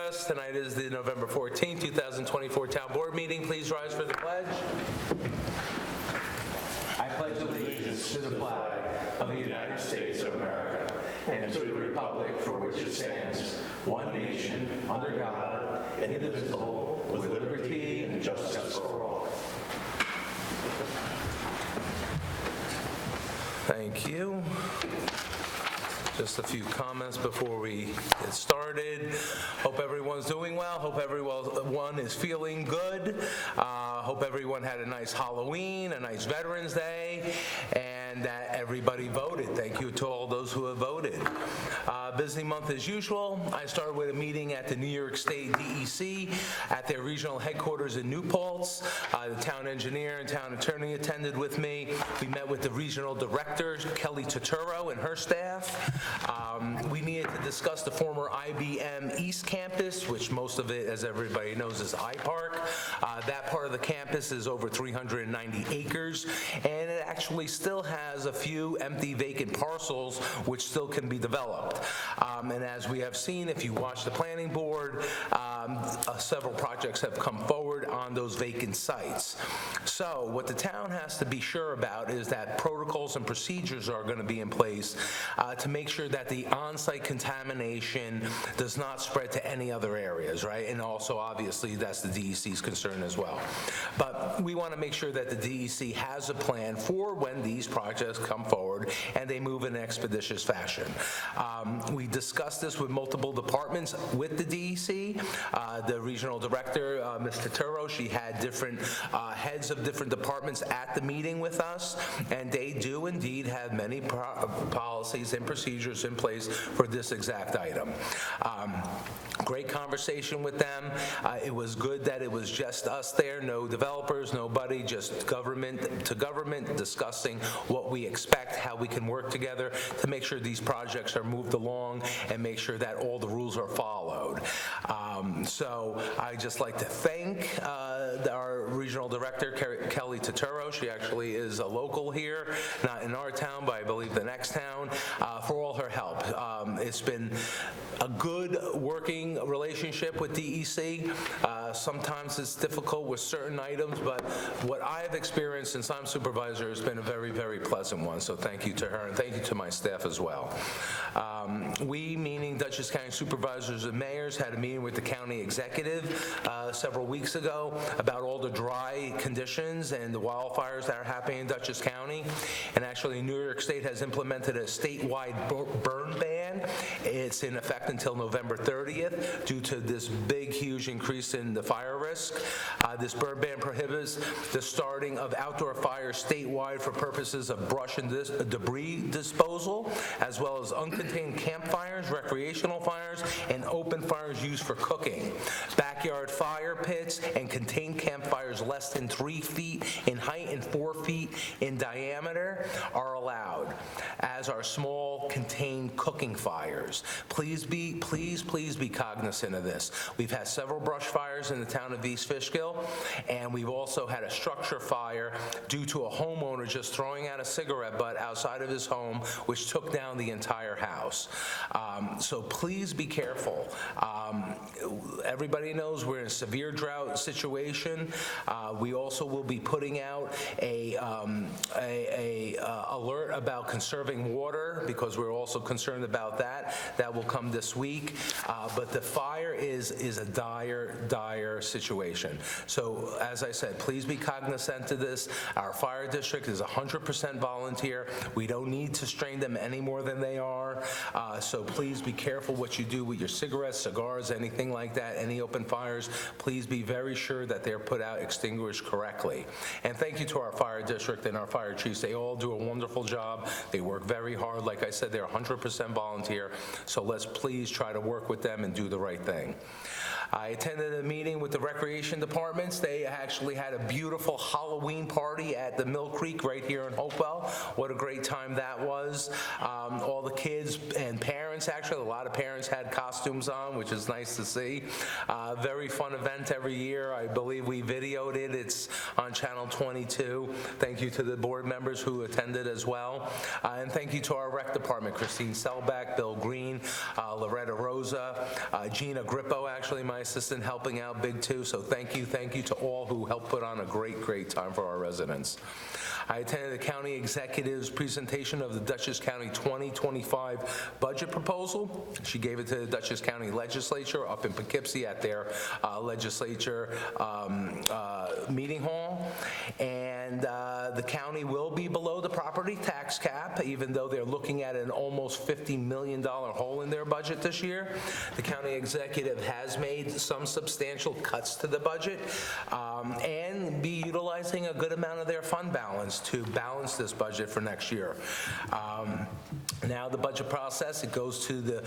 us. Tonight is the November 14th, 2024 Town Board meeting. Please rise for the pledge. I pledge allegiance to the flag of the United States of America and to the republic for which it stands, one nation, under God, indivisible, with liberty and justice for all. Thank you. Just a few comments before we get started. Hope everyone's doing well. Hope everyone is feeling good. Hope everyone had a nice Halloween, a nice Veterans Day, and that everybody voted. Thank you to all those who have voted. Busy month as usual. I started with a meeting at the New York State DEC at their regional headquarters in New Paltz. The town engineer and town attorney attended with me. We met with the regional director, Kelly Turturro, and her staff. We needed to discuss the former IBM East Campus, which most of it, as everybody knows, is iPark. That part of the campus is over 390 acres, and it actually still has a few empty vacant parcels which still can be developed. And as we have seen, if you watch the planning board, several projects have come forward on those vacant sites. So what the town has to be sure about is that protocols and procedures are going to be in place to make sure that the on-site contamination does not spread to any other areas, right? And also, obviously, that's the DEC's concern as well. But we want to make sure that the DEC has a plan for when these projects come forward and they move in an expeditious fashion. We discussed this with multiple departments with the DEC. The regional director, Ms. Turturro, she had different heads of different departments at the meeting with us, and they do indeed have many policies and procedures in place for this exact item. Great conversation with them. It was good that it was just us there, no developers, nobody, just government to government discussing what we expect, how we can work together to make sure these projects are moved along and make sure that all the rules are followed. So I'd just like to thank our regional director, Kelly Turturro. She actually is a local here, not in our town, but I believe the next town, for all her help. It's been a good working relationship with DEC. Sometimes it's difficult with certain items, but what I've experienced since I'm supervisor has been a very, very pleasant one. So thank you to her, and thank you to my staff as well. We, meaning Dutchess County supervisors and mayors, had a meeting with the county executive several weeks ago about all the dry conditions and the wildfires that are happening in Dutchess County. And actually, New York State has implemented a statewide burn ban. It's in effect until November 30th due to this big, huge increase in the fire risk. This burn ban prohibits the starting of outdoor fires statewide for purposes of brush and debris disposal, as well as uncontained campfires, recreational fires, and open fires used for cooking. Backyard fire pits and contained campfires less than 3 feet in height and 4 feet in diameter are allowed, as are small contained cooking fires. Please be cognizant of this. We've had several brush fires in the town of East Fishkill, and we've also had a structure fire due to a homeowner just throwing out a cigarette butt outside of his home, which took down the entire house. So please be careful. Everybody knows we're in a severe drought situation. We also will be putting out a alert about conserving water, because we're also concerned about that. That will come this week. But the fire is a dire situation. So as I said, please be cognizant of this. Our fire district is 100% volunteer. We don't need to strain them any more than they are. So please be careful what you do with your cigarettes, cigars, anything like that, any open fires. Please be very sure that they're put out, extinguished correctly. And thank you to our fire district and our fire chiefs. They all do a wonderful job. They work very hard. Like I said, they're 100% volunteer. So let's please try to work with them and do the right thing. I attended a meeting with the recreation departments. They actually had a beautiful Halloween party at the Mill Creek right here in Hopewell. What a great time that was. All the kids and parents, actually, a lot of parents had costumes on, which is nice to see. Very fun event every year. I believe we videoed it. It's on Channel 22. Thank you to the board members who attended as well. And thank you to our rec department, Christine Selbeck, Bill Green, Loretta Rosa, Gina Grippo, actually my assistant, helping out big too. So thank you to all who helped put on a great time for our residents. I attended the county executive's presentation of the Dutchess County 2025 budget proposal. She gave it to the Dutchess County legislature up in Poughkeepsie at their legislature meeting hall. And the county will be below the property tax cap, even though they're looking at an almost $50 million hole in their budget this year. The county executive has made some substantial cuts to the budget and be utilizing a good amount of their fund balance to balance this budget for next year. Now the budget process, it goes to the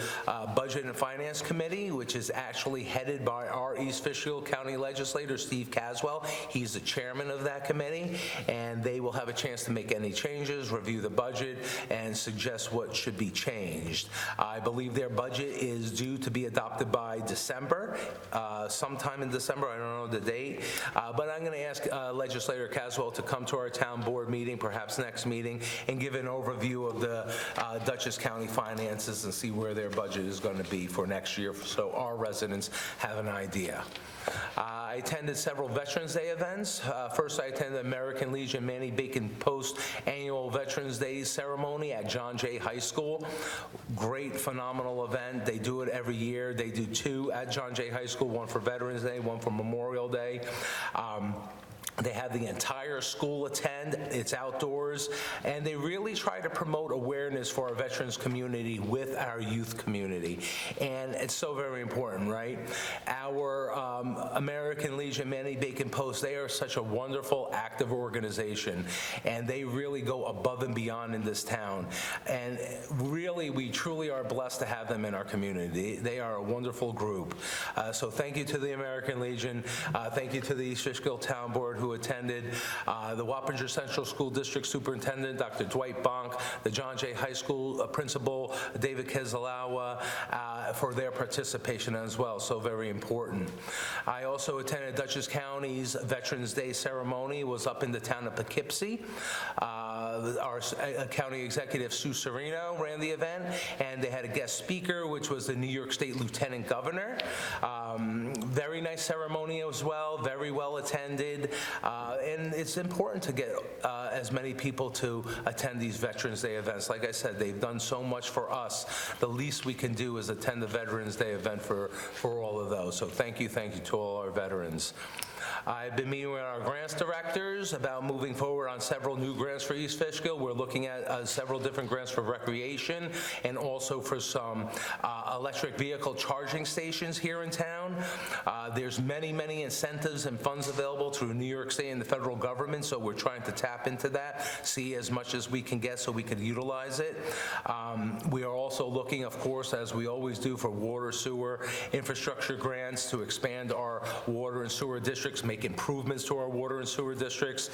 Budget and Finance Committee, which is actually headed by our East Fishkill County legislator, Steve Caswell. He's the chairman of that committee, and they will have a chance to make any changes, review the budget, and suggest what should be changed. I believe their budget is due to be adopted by December, sometime in December, I don't know the date, but I'm going to ask legislator Caswell to come to our town board meeting, perhaps next meeting, and give an overview of the Dutchess County finances and see where their budget is going to be for next year, so our residents have an idea. I attended several Veterans Day events. First, I attended the American Legion Manny Bacon Post annual Veterans Day ceremony at John Jay High School. Great, phenomenal event. They do it every year. They do two at John Jay High School, one for Veterans Day, one for Memorial Day. They have the entire school attend. It's outdoors, and they really try to promote awareness for our veterans community with our youth community, and it's so very important, right? Our American Legion Manny Bacon Post, they are such a wonderful, active organization, and they really go above and beyond in this town, and really, we truly are blessed to have them in our community. They are a wonderful group. So thank you to the American Legion. Thank you to the East Fishkill Town Board who attended, the Wappinger Central School District Superintendent, Dr. Dwight Bonk, the John Jay High School Principal, David Kezalawa, for their participation as well, so very important. I also attended Dutchess County's Veterans Day ceremony, was up in the town of Poughkeepsie. Our county executive, Sue Serino, ran the event, and they had a guest speaker, which was the New York State Lieutenant Governor. Very nice ceremony as well, very well attended. And it's important to get as many people to attend these Veterans Day events. Like I said, they've done so much for us. The least we can do is attend the Veterans Day event for all of those. So thank you to all our veterans. I've been meeting with our grants directors about moving forward on several new grants for East Fishkill. We're looking at several different grants for recreation and also for some electric vehicle charging stations here in town. There's many incentives and funds available through New York State and the federal government, so we're trying to tap into that, see as much as we can get so we could utilize it. We are also looking, of course, as we always do, for water, sewer, infrastructure grants to expand our water and sewer districts, make improvements to our water and sewer districts,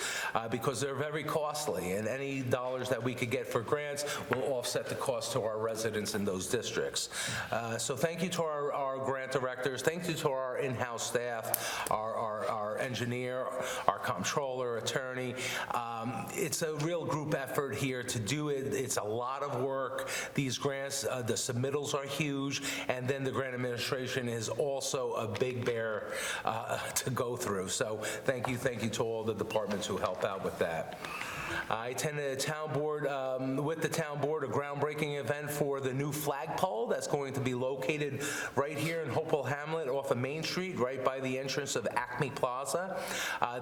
because they're very costly, and any dollars that we could get for grants will offset the cost to our residents in those districts. So thank you to our grant directors, thank you to our in-house staff, our engineer, our comptroller, attorney. It's a real group effort here to do it. It's a lot of work. These grants, the submittals are huge, and then the grant administration is also a big bear to go through. So thank you to all the departments who help out with that. I attended a town board, with the town board, a groundbreaking event for the new flagpole that's going to be located right here in Hopewell Hamlet off of Main Street, right by the entrance of Acme Plaza.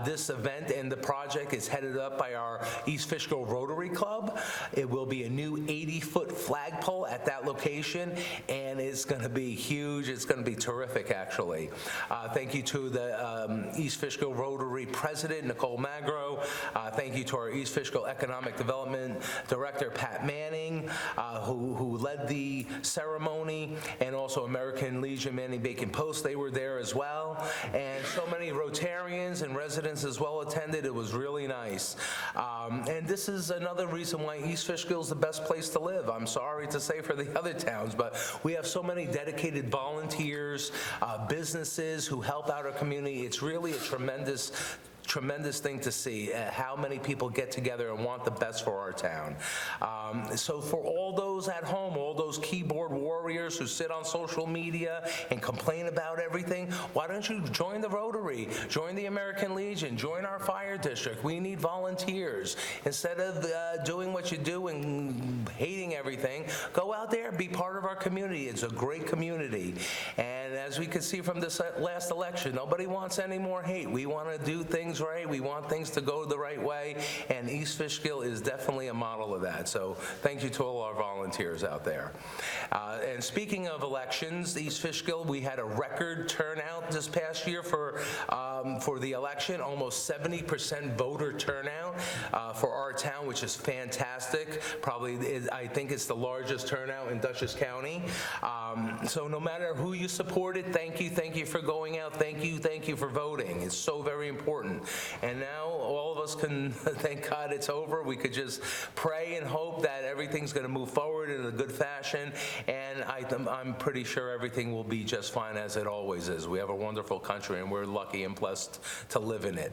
This event and the project is headed up by our East Fishkill Rotary Club. It will be a new 80-foot flagpole at that location, and it's going to be huge. It's going to be terrific, actually. Thank you to the East Fishkill Rotary President, Nicole Magro. Thank you to our East Fishkill Economic Development Director Pat Manning, who led the ceremony, and also American Legion Manning Bacon Post. They were there as well, and so many Rotarians and residents as well attended. It was really nice. And this is another reason why East Fishkill is the best place to live. I'm sorry to say for the other towns, but we have so many dedicated volunteers, businesses who help out our community. It's really a tremendous thing to see, how many people get together and want the best for our town. So for all those at home, all those keyboard warriors who sit on social media and complain about everything, why don't you join the Rotary, join the American Legion, join our fire district? We need volunteers. Instead of doing what you do and hating everything, go out there, be part of our community. It's a great community. And as we could see from this last election, nobody wants any more hate. We want to do things right. We want things to go the right way, and East Fishkill is definitely a model of that. So thank you to all our volunteers out there. And speaking of elections, East Fishkill, we had a record turnout this past year for the election, almost 70% voter turnout for our town, which is fantastic. Probably, I think it's the largest turnout in Dutchess County. So no matter who you supported, thank you for going out. Thank you for voting. It's so very important. And now all of us can, thank God it's over. We could just pray and hope that everything's going to move forward in a good fashion. And I'm pretty sure everything will be just fine, as it always is. We have a wonderful country, and we're lucky and blessed to live in it.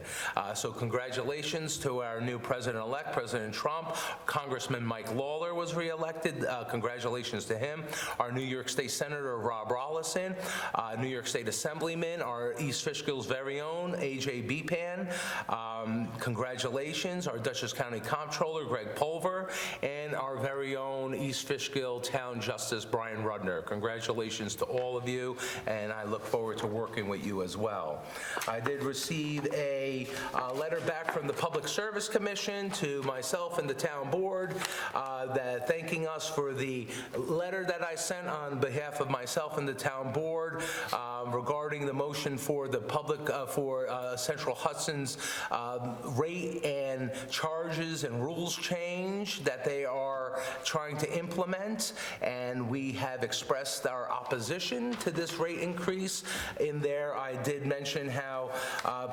So congratulations to our new president-elect, President Trump. Congressman Mike Lawler was reelected. Congratulations to him. Our New York State Senator Rob Rollison, New York State Assemblyman, our East Fishkill's very own A.J. Bepan. Congratulations, our Dutchess County Comptroller Greg Pulver, and our very own East Fishkill Town Justice Brian Rudner. Congratulations to all of you, and I look forward to working with you as well. I did receive a letter back from the Public Service Commission to myself and the town board that thanking us for the letter that I sent on behalf of myself and the town board regarding the motion for the public for Central Hudson's rate and charges and rules change that they are trying to implement, and we have expressed our opposition to this rate increase. In there, I did mention how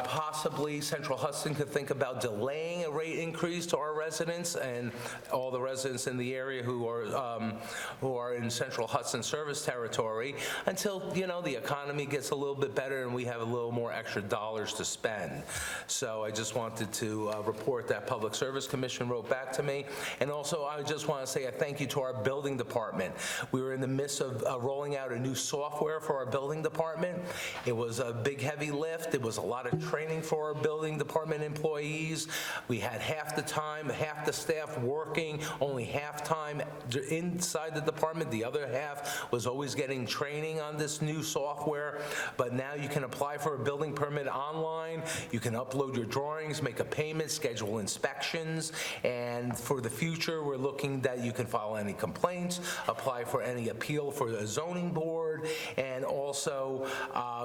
possibly Central Hudson could think about delaying a rate increase to our residents and all the residents in the area who are in Central Hudson service territory until, the economy gets a little bit better and we have a little more extra dollars to spend. So I just wanted to report that Public Service Commission wrote back to me. And also, I just want to say a thank you to our building department. We were in the midst of rolling out a new software for our building department. It was a big, heavy lift. It was a lot of training for our building department employees. We had half the time, half the staff working, only half time inside the department. The other half was always getting training on this new software. But now you can apply for a building permit online. You can upload your drawings, make a payment, schedule inspections, and for the future, we're looking that you can file any complaints, apply for any appeal for the zoning board, and also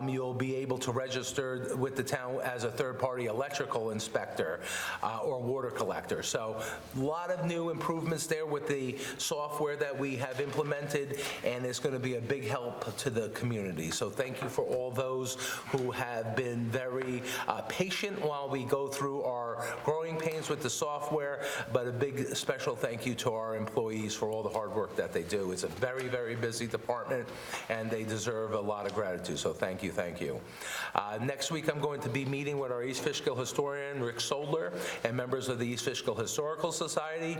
you'll be able to register with the town as a third-party electrical inspector or water collector. So a lot of new improvements there with the software that we have implemented, and it's going to be a big help to the community. So thank you for all those who have been very patient while we go through our growing pains with the software, but a big special thank you to our employees for all the hard work that they do. It's a very, very busy department, and they deserve a lot of gratitude, so thank you, thank you. Next week, I'm going to be meeting with our East Fishkill historian, Rick Soldler, and members of the East Fishkill Historical Society.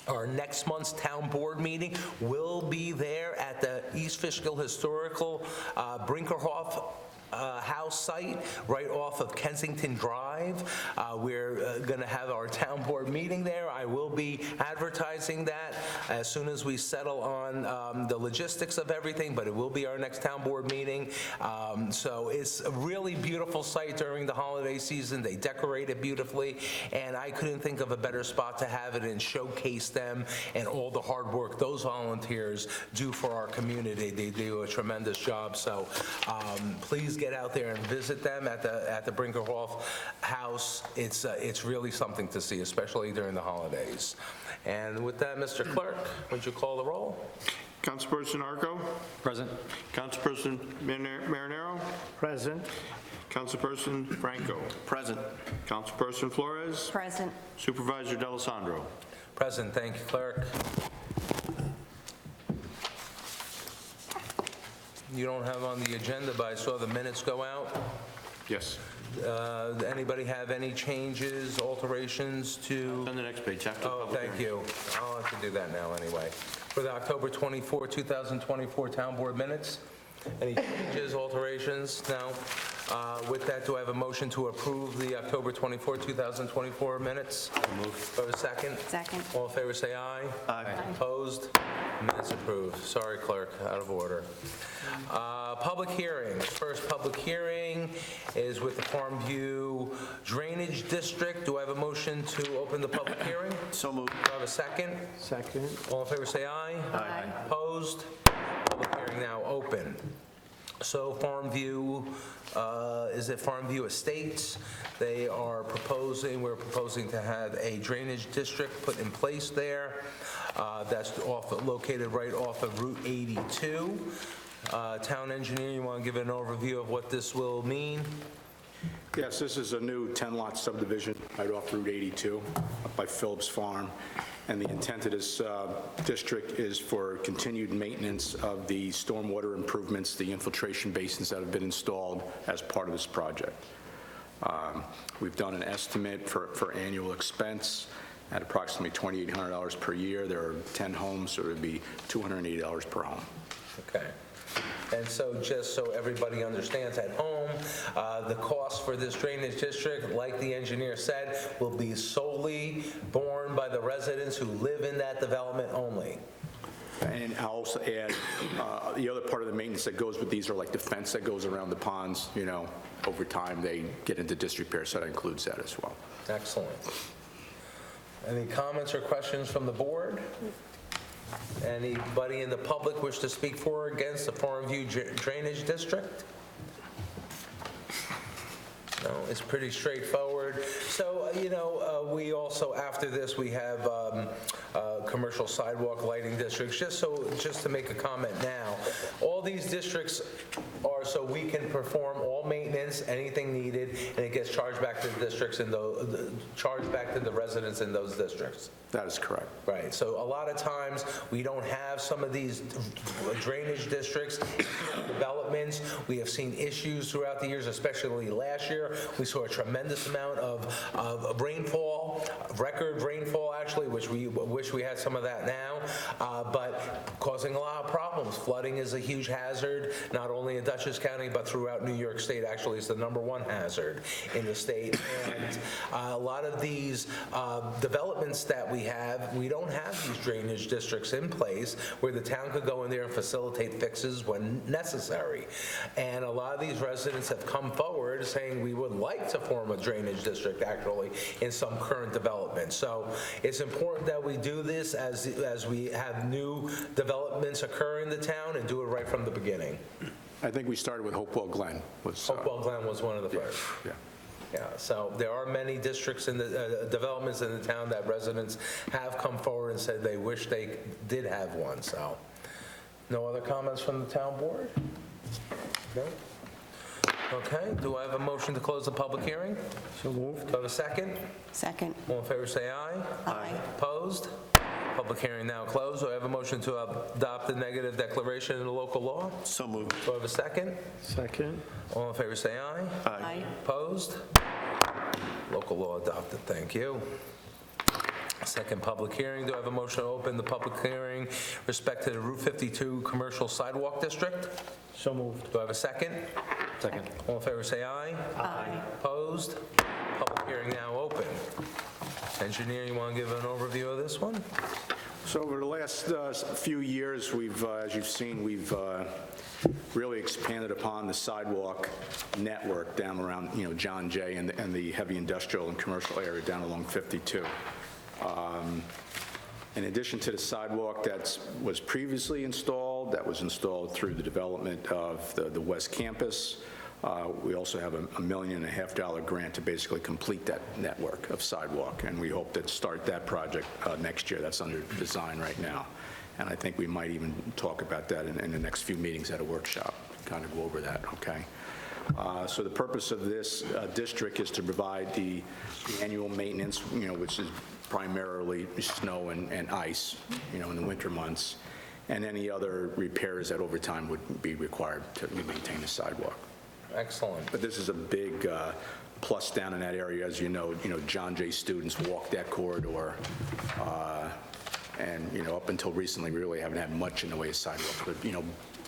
Our next month's town board meeting will be there at the East Fishkill Historical Brinkerhoff house site right off of Kensington Drive. We're going to have our town board meeting there. I will be advertising that as soon as we settle on the logistics of everything, but it will be our next town board meeting. So it's a really beautiful site during the holiday season. They decorate it beautifully, and I couldn't think of a better spot to have it and showcase them and all the hard work those volunteers do for our community. They do a tremendous job, so please get out there and visit them at the Brinkerhoff House, it's really something to see, especially during the holidays. And with that, Mr. Clerk, would you call the roll? Councilperson Arco? Present. Councilperson Marinero? Present. Councilperson Franco? Present. Councilperson Flores? Present. Supervisor D'Alessandro? Present, thank you, Clerk. You don't have on the agenda, but I saw the minutes go out. Yes. Anybody have any changes, alterations to? On the next page, after the Oh, public thank hearing. you. I'll have to do that now anyway. For the October 24, 2024 Town Board minutes, any changes, alterations? No? With that, do I have a motion to approve the October 24, 2024 minutes? Move. Do I have a second? Second. All in favor, say aye. Aye. Opposed? Minutes approved. Sorry, Clerk, out of order. Public hearings. First public hearing is with the Farmview Drainage District. Do I have a motion to open the public hearing? So moved. Do I have a second? Second. All in favor, say aye. Aye. Opposed? Public hearing now open. So Farmview, is it Farmview Estates? They are proposing, we're proposing to have a drainage district put in place there. That's located right off of Route 82. Town engineer, you want to give an overview of what this will mean? Yes, this is a new 10-lot subdivision right off Route 82 up by Phillips Farm. And the intent of this district is for continued maintenance of the stormwater improvements, the infiltration basins that have been installed as part of this project. We've done an estimate for annual expense at approximately $2,800 per year. There are 10 homes, so it would be $280 per home. Okay. And so just so everybody understands at home, the cost for this drainage district, like the engineer said, will be solely borne by the residents who live in that development only. And I'll also add, the other part of the maintenance that goes with these are like the fence that goes around the ponds, you know, over time they get into disrepair, so that includes that as well. Excellent. Any comments or questions from the board? Anybody in the public wish to speak for or against the Farmview Drainage District? No, it's pretty straightforward. So, you know, we also, after this, we have commercial sidewalk lighting districts. Just to make a comment now, all these districts are so we can perform all maintenance, anything needed, and it gets charged back to the districts and charged back to the residents in those districts. That is correct. Right, so a lot of times, we don't have some of these drainage districts, developments. We have seen issues throughout the years, especially last year. We saw a tremendous amount of rainfall, record rainfall actually, which we wish we had some of that now, but causing a lot of problems. Flooding is a huge hazard, not only in Dutchess County, but throughout New York State. Actually, it's the #1 hazard in the state. And a lot of these developments that we have, we don't have these drainage districts in place where the town could go in there and facilitate fixes when necessary. And a lot of these residents have come forward saying we would like to form a drainage district actually in some current development. So it's important that we do this as we have new developments occur in the town and do it right from the beginning. I think we started with Hopewell Glen. Hopewell Glen was one of the first. Yeah. Yeah, so there are many districts in the developments in the town that residents have come forward and said they wish they did have one, so. No other comments from the town board? No? Okay, do I have a motion to close the public hearing? So moved. Do I have a second? Second. All in favor, say aye. Aye. Opposed? Public hearing now closed. Do I have a motion to adopt the negative declaration in the local law? So moved. Do I have a second? Second. All in favor, say aye. Aye. Opposed? Local law adopted, thank you. Second public hearing, do I have a motion to open the public hearing respect to the Route 52 Commercial Sidewalk District? So moved. Do I have a second? Second. All in favor, say aye. Aye. Opposed? Public hearing now open. Engineer, you want to give an overview of this one? So over the last few years, we've, as you've seen, we've really expanded upon the sidewalk network down around, you know, John Jay and the heavy industrial and commercial area down along 52. In addition to the sidewalk that was previously installed, that was installed through the development of the West Campus, We also have a $1.5 million grant to basically complete that network of sidewalk, and we hope to start that project next year. That's under design right now. And I think we might even talk about that in the next few meetings at a workshop, kind of go over that, okay? So the purpose of this district is to provide the annual maintenance, which is primarily snow and ice, in the winter months, and any other repairs that over time would be required to maintain the sidewalk. Excellent. But this is a big plus down in that area. As you know, John Jay students walk that corridor, and, up until recently, we really haven't had much in the way of sidewalks. But,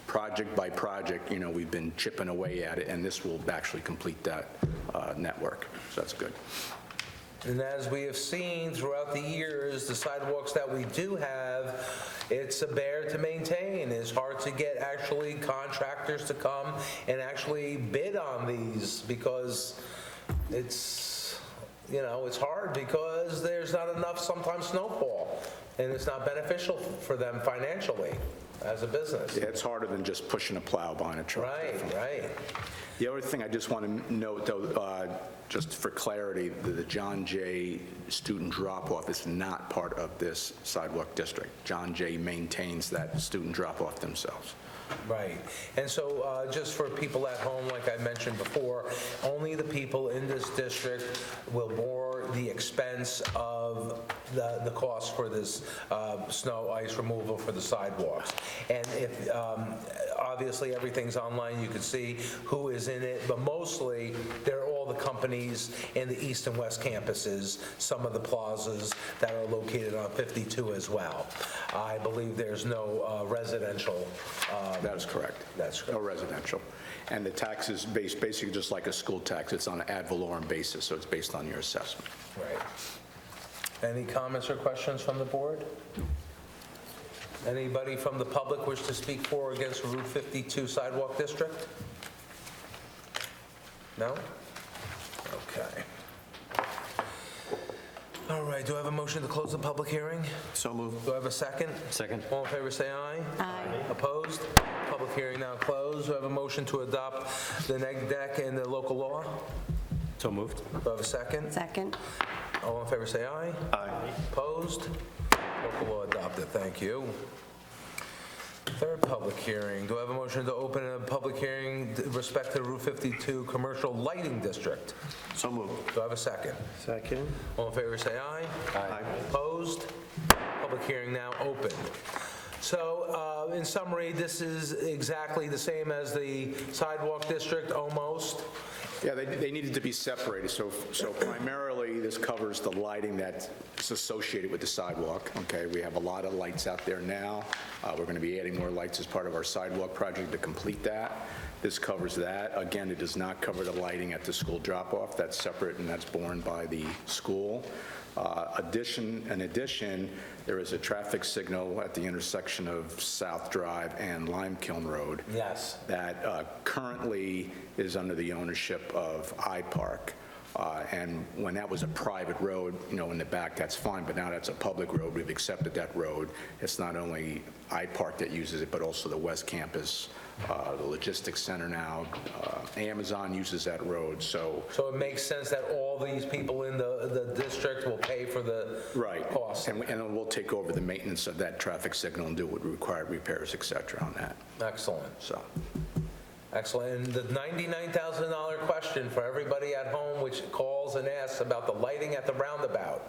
project by project, we've been chipping away at it, and this will actually complete that network. So that's good. And as we have seen throughout the years, the sidewalks that we do have, it's a bear to maintain. It's hard to get actually contractors to come and actually bid on these because it's, it's hard because there's not enough sometimes snowfall, and it's not beneficial for them financially as a business. Yeah, it's harder than just pushing a plow behind a truck. Right. The other thing I just want to note, though, just for clarity, the John Jay student drop-off is not part of this sidewalk district. John Jay maintains that student drop-off themselves. Right. And so just for people at home, like I mentioned before, only the people in this district will bore the expense of the cost for this snow, ice removal for the sidewalks. And if, obviously, everything's online, you can see who is in it, but mostly they're all the companies in the east and west campuses, some of the plazas that are located on 52 as well. I believe there's no residential. That is correct. That's correct. No residential. And the tax is based basically just like a school tax. It's on an ad valorem basis, so it's based on your assessment. Right. Any comments or questions from the board? Anybody from the public wish to speak for or against Route 52 sidewalk district? No? Okay. All right, do I have a motion to close the public hearing? So moved. Do I have a second? Second. All in favor, say aye. Aye. Opposed? Public hearing now closed. Do I have a motion to adopt the neg deck and the local law? So moved. Do I have a second? Second. All in favor, say aye. Aye. Opposed? Local law adopted, thank you. Third public hearing, do I have a motion to open a public hearing with respect to the Route 52 Commercial Lighting District? So moved. Do I have a second? Second. All in favor, say aye. Aye. Opposed? Public hearing now open. So, in summary, this is exactly the same as the sidewalk district, almost. Yeah, they needed to be separated. So primarily, this covers the lighting that's associated with the sidewalk, okay? We have a lot of lights out there now. We're going to be adding more lights as part of our sidewalk project to complete that. This covers that. Again, it does not cover the lighting at the school drop-off. That's separate, and that's borne by the school. In addition, there is a traffic signal at the intersection of South Drive and Lime Kiln Road. Yes. That currently is under the ownership of iPark. And when that was a private road, in the back, that's fine, but now that's a public road. We've accepted that road. It's not only iPark that uses it, but also the West Campus, the logistics center now. Amazon uses that road, so. So it makes sense that all these people in the district will pay for the cost. And then we'll take over the maintenance of that traffic signal and do what required repairs, et cetera, on that, Excellent. so. Excellent. And the $99,000 question for everybody at home which calls and asks about the lighting at the roundabout.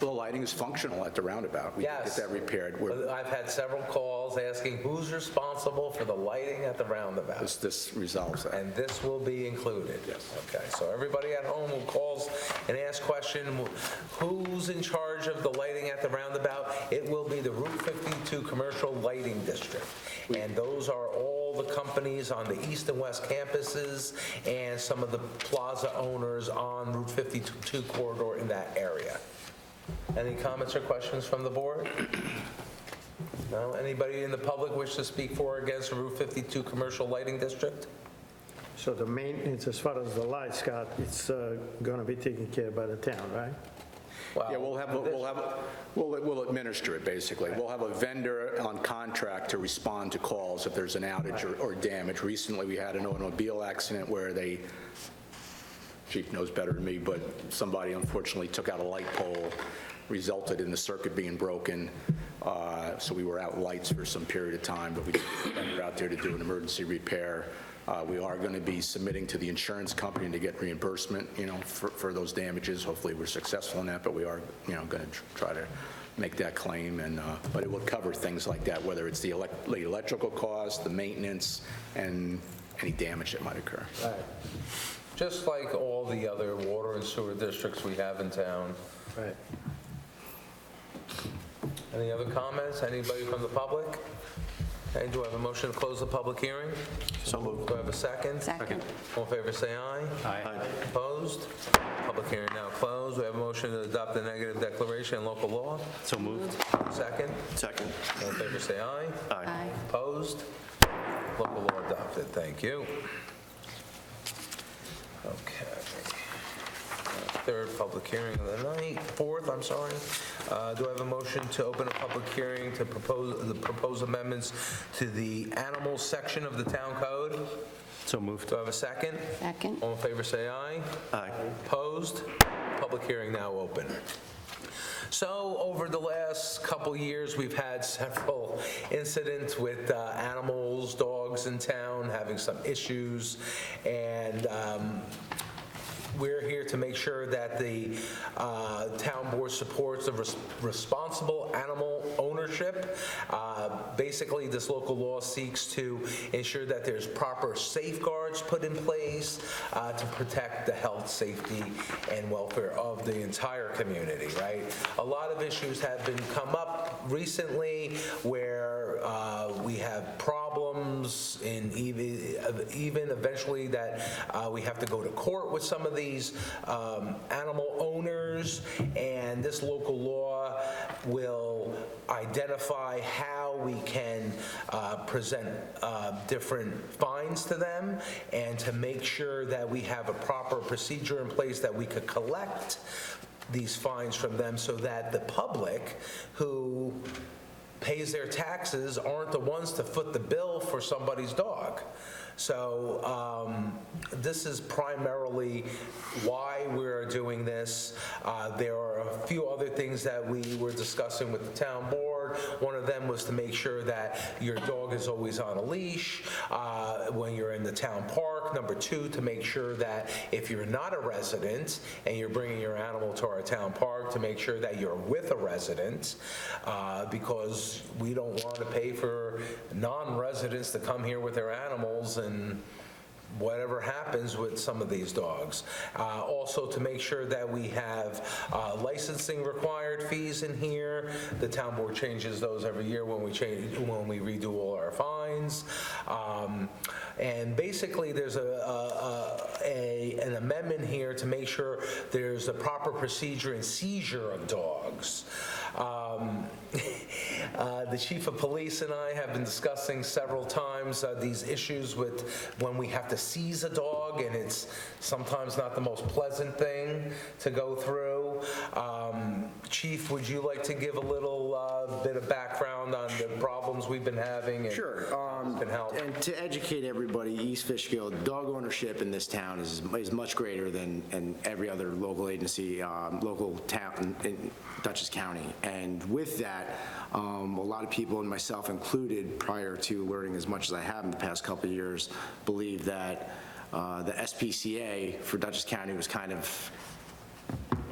Well, the lighting is functional at the roundabout. We can Yes. get that repaired. I've had several calls asking who's responsible for the lighting at the roundabout. This resolves that. And this will be included? Yes. Okay, so everybody at home who calls and asks question, who's in charge of the lighting at the roundabout? It will be the Route 52 Commercial Lighting District. And those are all the companies on the east and west campuses and some of the plaza owners on Route 52 corridor in that area. Any comments or questions from the board? No? Anybody in the public wish to speak for or against the Route 52 Commercial Lighting District? So the maintenance, as far as the lights, Scott, it's going to be taken care of by the town, right? Yeah, we'll administer it, basically. We'll have a vendor on contract to respond to calls if there's an outage or damage. Recently, we had an automobile accident where Chief knows better than me, but somebody unfortunately took out a light pole, resulted in the circuit being broken. So we were out lights for some period of time, but we got a vendor out there to do an emergency repair. We are going to be submitting to the insurance company to get reimbursement, for those damages. Hopefully, we're successful in that, but we are, going to try to make that claim. But it will cover things like that, whether it's the electrical cost, the maintenance, and any damage that might occur. Just like all the other water and sewer districts we have in town. Right. Any other comments? Anybody from the public? Okay, do I have a motion to close the public hearing? So moved. Do I have a second? Second. All in favor, say aye. Aye. Opposed? Public hearing now closed. We have a motion to adopt the negative declaration in local law. So moved. Second. Second. All in favor, say aye. Aye. Opposed? Local law adopted. Thank you. Okay. Third public hearing of the night, fourth, I'm sorry. Do I have a motion to open a public hearing to propose amendments to the animals section of the town code? So moved. Do I have a second? Second. All in favor, say aye. Aye. Opposed? Public hearing now open. So over the last couple years, we've had several incidents with animals, dogs in town having some issues, and we're here to make sure that the town board supports the responsible animal ownership. Basically, this local law seeks to ensure that there's proper safeguards put in place to protect the health, safety, and welfare of the entire community, right? A lot of issues have come up recently where we have problems and even eventually that we have to go to court with some of these animal owners, and this local law will identify how we can present different fines to them and to make sure that we have a proper procedure in place that we could collect these fines from them so that the public who pays their taxes aren't the ones to foot the bill for somebody's dog. So this is primarily why we're doing this. There are a few other things that we were discussing with the town board. One of them was to make sure that your dog is always on a leash when you're in the town park. Number two, to make sure that if you're not a resident and you're bringing your animal to our town park, to make sure that you're with a resident, because we don't want to pay for non-residents to come here with their animals and whatever happens with some of these dogs. Also, to make sure that we have licensing required fees in here. The town board changes those every year when we redo all our fines. And basically, there's an amendment here to make sure there's a proper procedure in seizure of dogs. The chief of police and I have been discussing several times these issues with when we have to seize a dog, and it's sometimes not the most pleasant thing to go through. Chief, would you like to give a little bit of background on the problems we've been having? And Sure. can help. And to educate everybody, East Fishkill, dog ownership in this town is much greater than in every other local agency, local town in Dutchess County. And with that, a lot of people, and myself included, prior to learning as much as I have in the past couple of years, believe that the SPCA for Dutchess County was kind of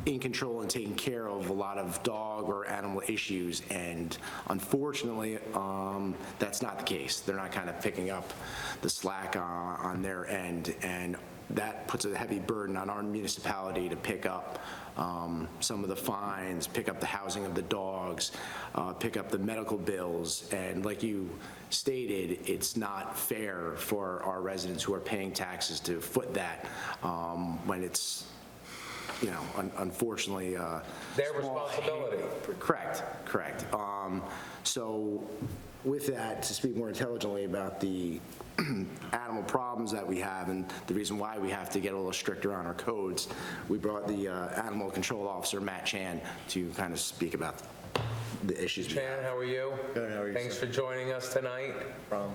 in control and taking care of a lot of dog or animal issues, and unfortunately, that's not the case. They're not kind of picking up the slack on their end, and that puts a heavy burden on our municipality to pick up some of the fines, pick up the housing of the dogs, pick up the medical bills, and like you stated, it's not fair for our residents who are paying taxes to foot that when it's unfortunately. Their responsibility. Correct. So with that, to speak more intelligently about the animal problems that we have and the reason why we have to get a little stricter on our codes, we brought the animal control officer, Matt Chan, to kind of speak about the issues we have. Chan, how are you? Good, how are you, Thanks sir? for joining us tonight. From?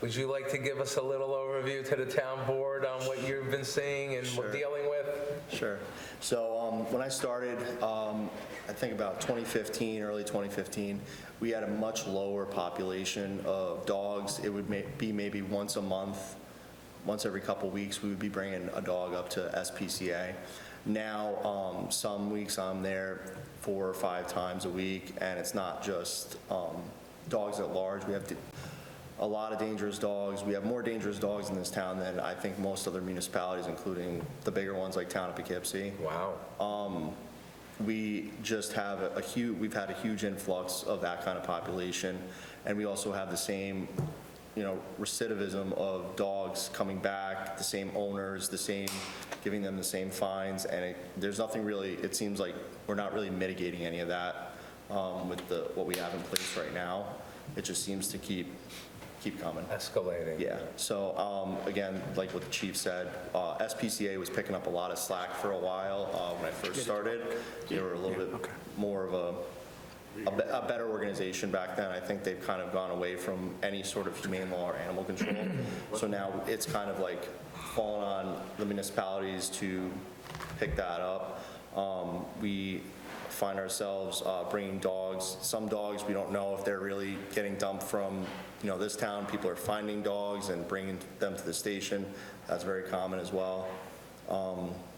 Would you like to give us a little overview to the town board on what you've been seeing and Sure. dealing with? Sure. So when I started, I think about 2015, early 2015, we had a much lower population of dogs. It would be maybe once a month, once every couple weeks, we would be bringing a dog up to SPCA. Now, some weeks I'm there 4 or 5 times a week, and it's not just dogs at large. We have a lot of dangerous dogs. We have more dangerous dogs in this town than I think most other municipalities, including the bigger ones like Town of Poughkeepsie. Wow. We just have we've had a huge influx of that kind of population, and we also have the same, recidivism of dogs coming back, the same owners, giving them the same fines, and there's nothing really, it seems like we're not really mitigating any of that with what we have in place right now. It just seems to keep coming. Escalating. Yeah, so again, like what the chief said, SPCA was picking up a lot of slack for a while when I first started. They were a little bit more of a better organization back then. I think they've kind of gone away from any sort of humane law or animal control. So now it's kind of like fallen on the municipalities to pick that up. We find ourselves bringing dogs. Some dogs, we don't know if they're really getting dumped from this town. People are finding dogs and bringing them to the station. That's very common as well.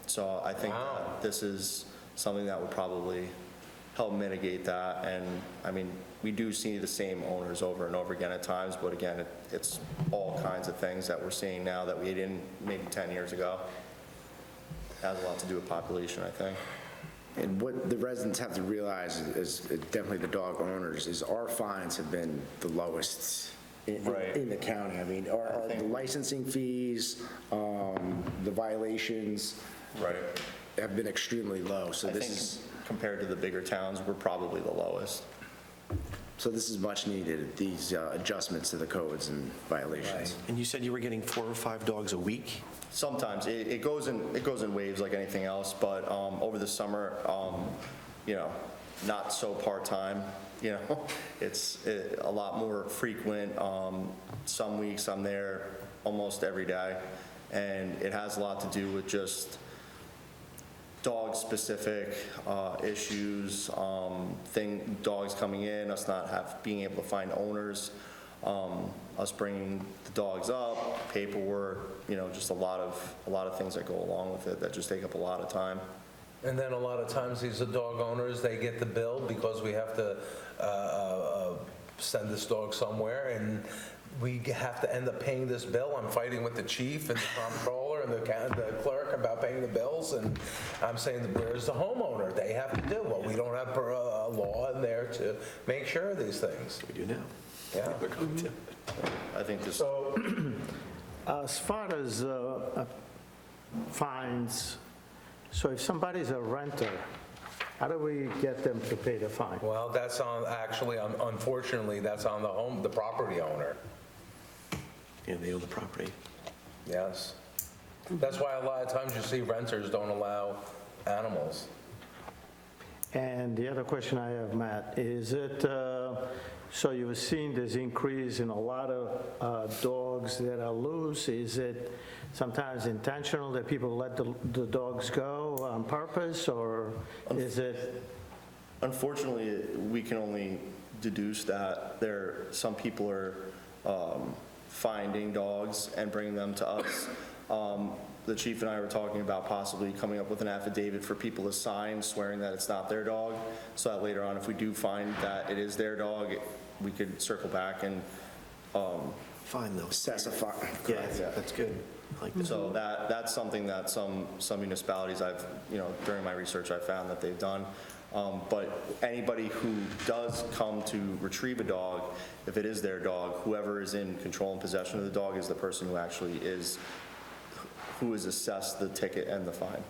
So I think that this is something that would probably help mitigate that. And I mean, we do see the same owners over and over again at times, but again, it's all kinds of things that we're seeing now that we didn't maybe 10 years ago. It has a lot to do with population, I think. And what the residents have to realize is definitely the dog owners, is our fines have been the lowest Right. in the county. I mean, the licensing fees, the violations Right. have been extremely low. So I think this compared to the bigger towns, we're probably the lowest. is much needed, these adjustments to the codes and violations. And you said you were getting 4 or 5 dogs a week? Sometimes it goes in waves like anything else, but over the summer, not so part-time. It's a lot more frequent. Some weeks I'm there almost every day, and it has a lot to do with just dog-specific issues, dogs coming in, us not being able to find owners, us bringing the dogs up, paperwork, just a lot of things that go along with it that just take up a lot of time. And then a lot of times these are dog owners, they get the bill because we have to send this dog somewhere, and we have to end up paying this bill. I'm fighting with the chief and the comptroller and the clerk about paying the bills, and I'm saying, where's the homeowner? They have to do it. Well, we don't have a law in there to make sure of these things. We do now. Yeah. I think this. So, as far as fines, so if somebody's a renter, how do we get them to pay the fine? Well, that's unfortunately, that's on the property owner. Yeah, they own the property. Yes. That's why a lot of times you see renters don't allow animals. And the other question I have, Matt, is it, so you've seen this increase in a lot of dogs that are loose. Is it sometimes intentional that people let the dogs go on purpose, or is it? Unfortunately, we can only deduce that some people are finding dogs and bringing them to us. The chief and I were talking about possibly coming up with an affidavit for people to sign swearing that it's not their dog, so that later on, if we do find that it is their dog, we could circle back and, Fine, though. Assess a fine. Yeah, that's good. I like that. so that's something that some municipalities during my research, I found that they've done. But anybody who does come to retrieve a dog, if it is their dog, whoever is in control and possession of the dog is the person who actually is assessed the ticket and the fine.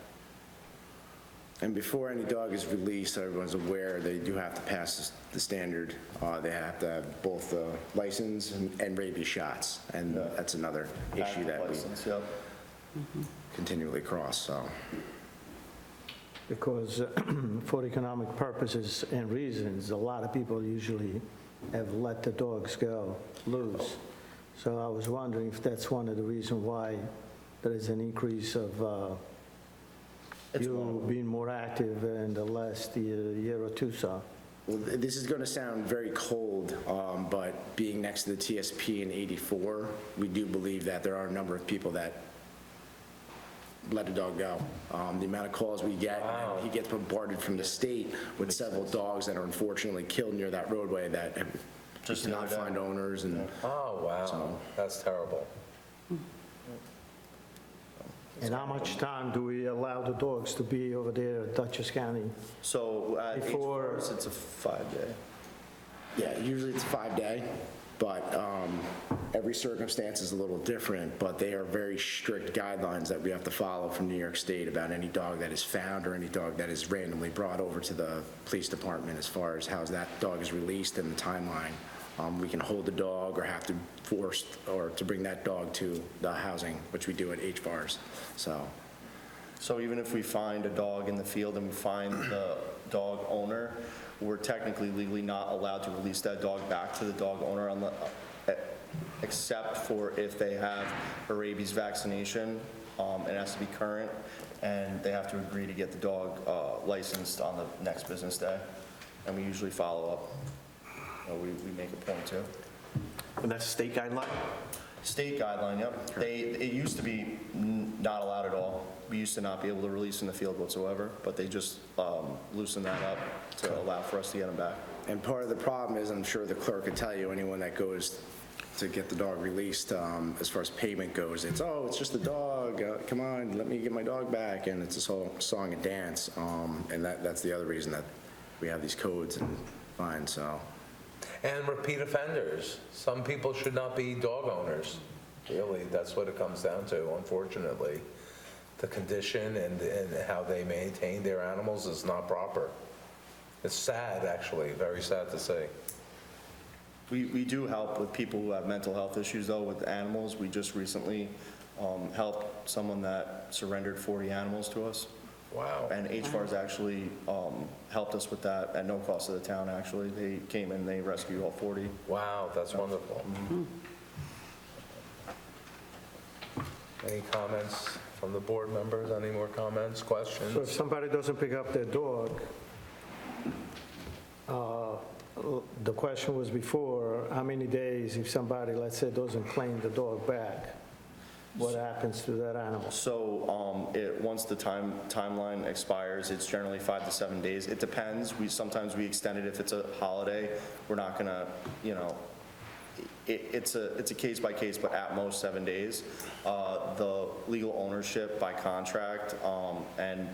And before any dog is released, so everyone's aware, they do have to pass the standard. They have to have both the license and rabies shots, and that's another issue Active that we license, yep. continually cross, so. Because for economic purposes and reasons, a lot of people usually have let the dogs go loose. So I was wondering if that's one of the reasons why there is an increase of It's one you being more active in the last year or two, so. Well, this is going to sound very cold, but being next to the TSP in 84, we do believe that there are a number of people that let a dog go. The amount of calls we get, and he gets bombarded from the state with several dogs that are unfortunately killed near that roadway that Just just the cannot other day. find owners, and Oh, wow, that's terrible. And how much time do we allow the dogs to be over there at Dutchess County? So at Before- H4s, it's a 5-day. yeah, usually it's a 5-day, but every circumstance is a little different, but they are very strict guidelines that we have to follow from New York State about any dog that is found or any dog that is randomly brought over to the police department as far as how that dog is released and the timeline. We can hold the dog or have to force or to bring that dog to the housing, which we do at HVARs, so. So even if we find a dog in the field and we find the dog owner, we're technically legally not allowed to release that dog back to the dog owner except for if they have a rabies vaccination. It has to be current, and they have to agree to get the dog licensed on the next business day. And we usually follow up. We make a point to. And that's a state guideline? State guideline, yep. It used to be not allowed at all. We used to not be able to release in the field whatsoever, but they just loosened that up to allow for us to get them back. And part of the problem is, I'm sure the clerk could tell you, anyone that goes to get the dog released, as far as payment goes, it's just a dog, come on, let me get my dog back, and it's a song and dance, and that's the other reason that we have these codes and fines, so. And repeat offenders. Some people should not be dog owners. Really, that's what it comes down to, unfortunately. The condition and how they maintain their animals is not proper. It's sad, actually, very sad to say. We do help with people who have mental health issues, though, with animals. We just recently helped someone that surrendered 40 animals to us. Wow. And HVAR's actually helped us with that at no cost to the town, actually. They came in, they rescued all 40. Wow, that's wonderful. Any comments from the board members? Any more comments, So if questions? somebody doesn't pick up their dog, the question was before, how many days if somebody, let's say, doesn't claim the dog back, what happens to that animal? So once the timeline expires, it's generally 5 to 7 days. It depends. Sometimes we extend it if it's a holiday. We're not going to, it's a case by case, but at most 7 days. The legal ownership by contract and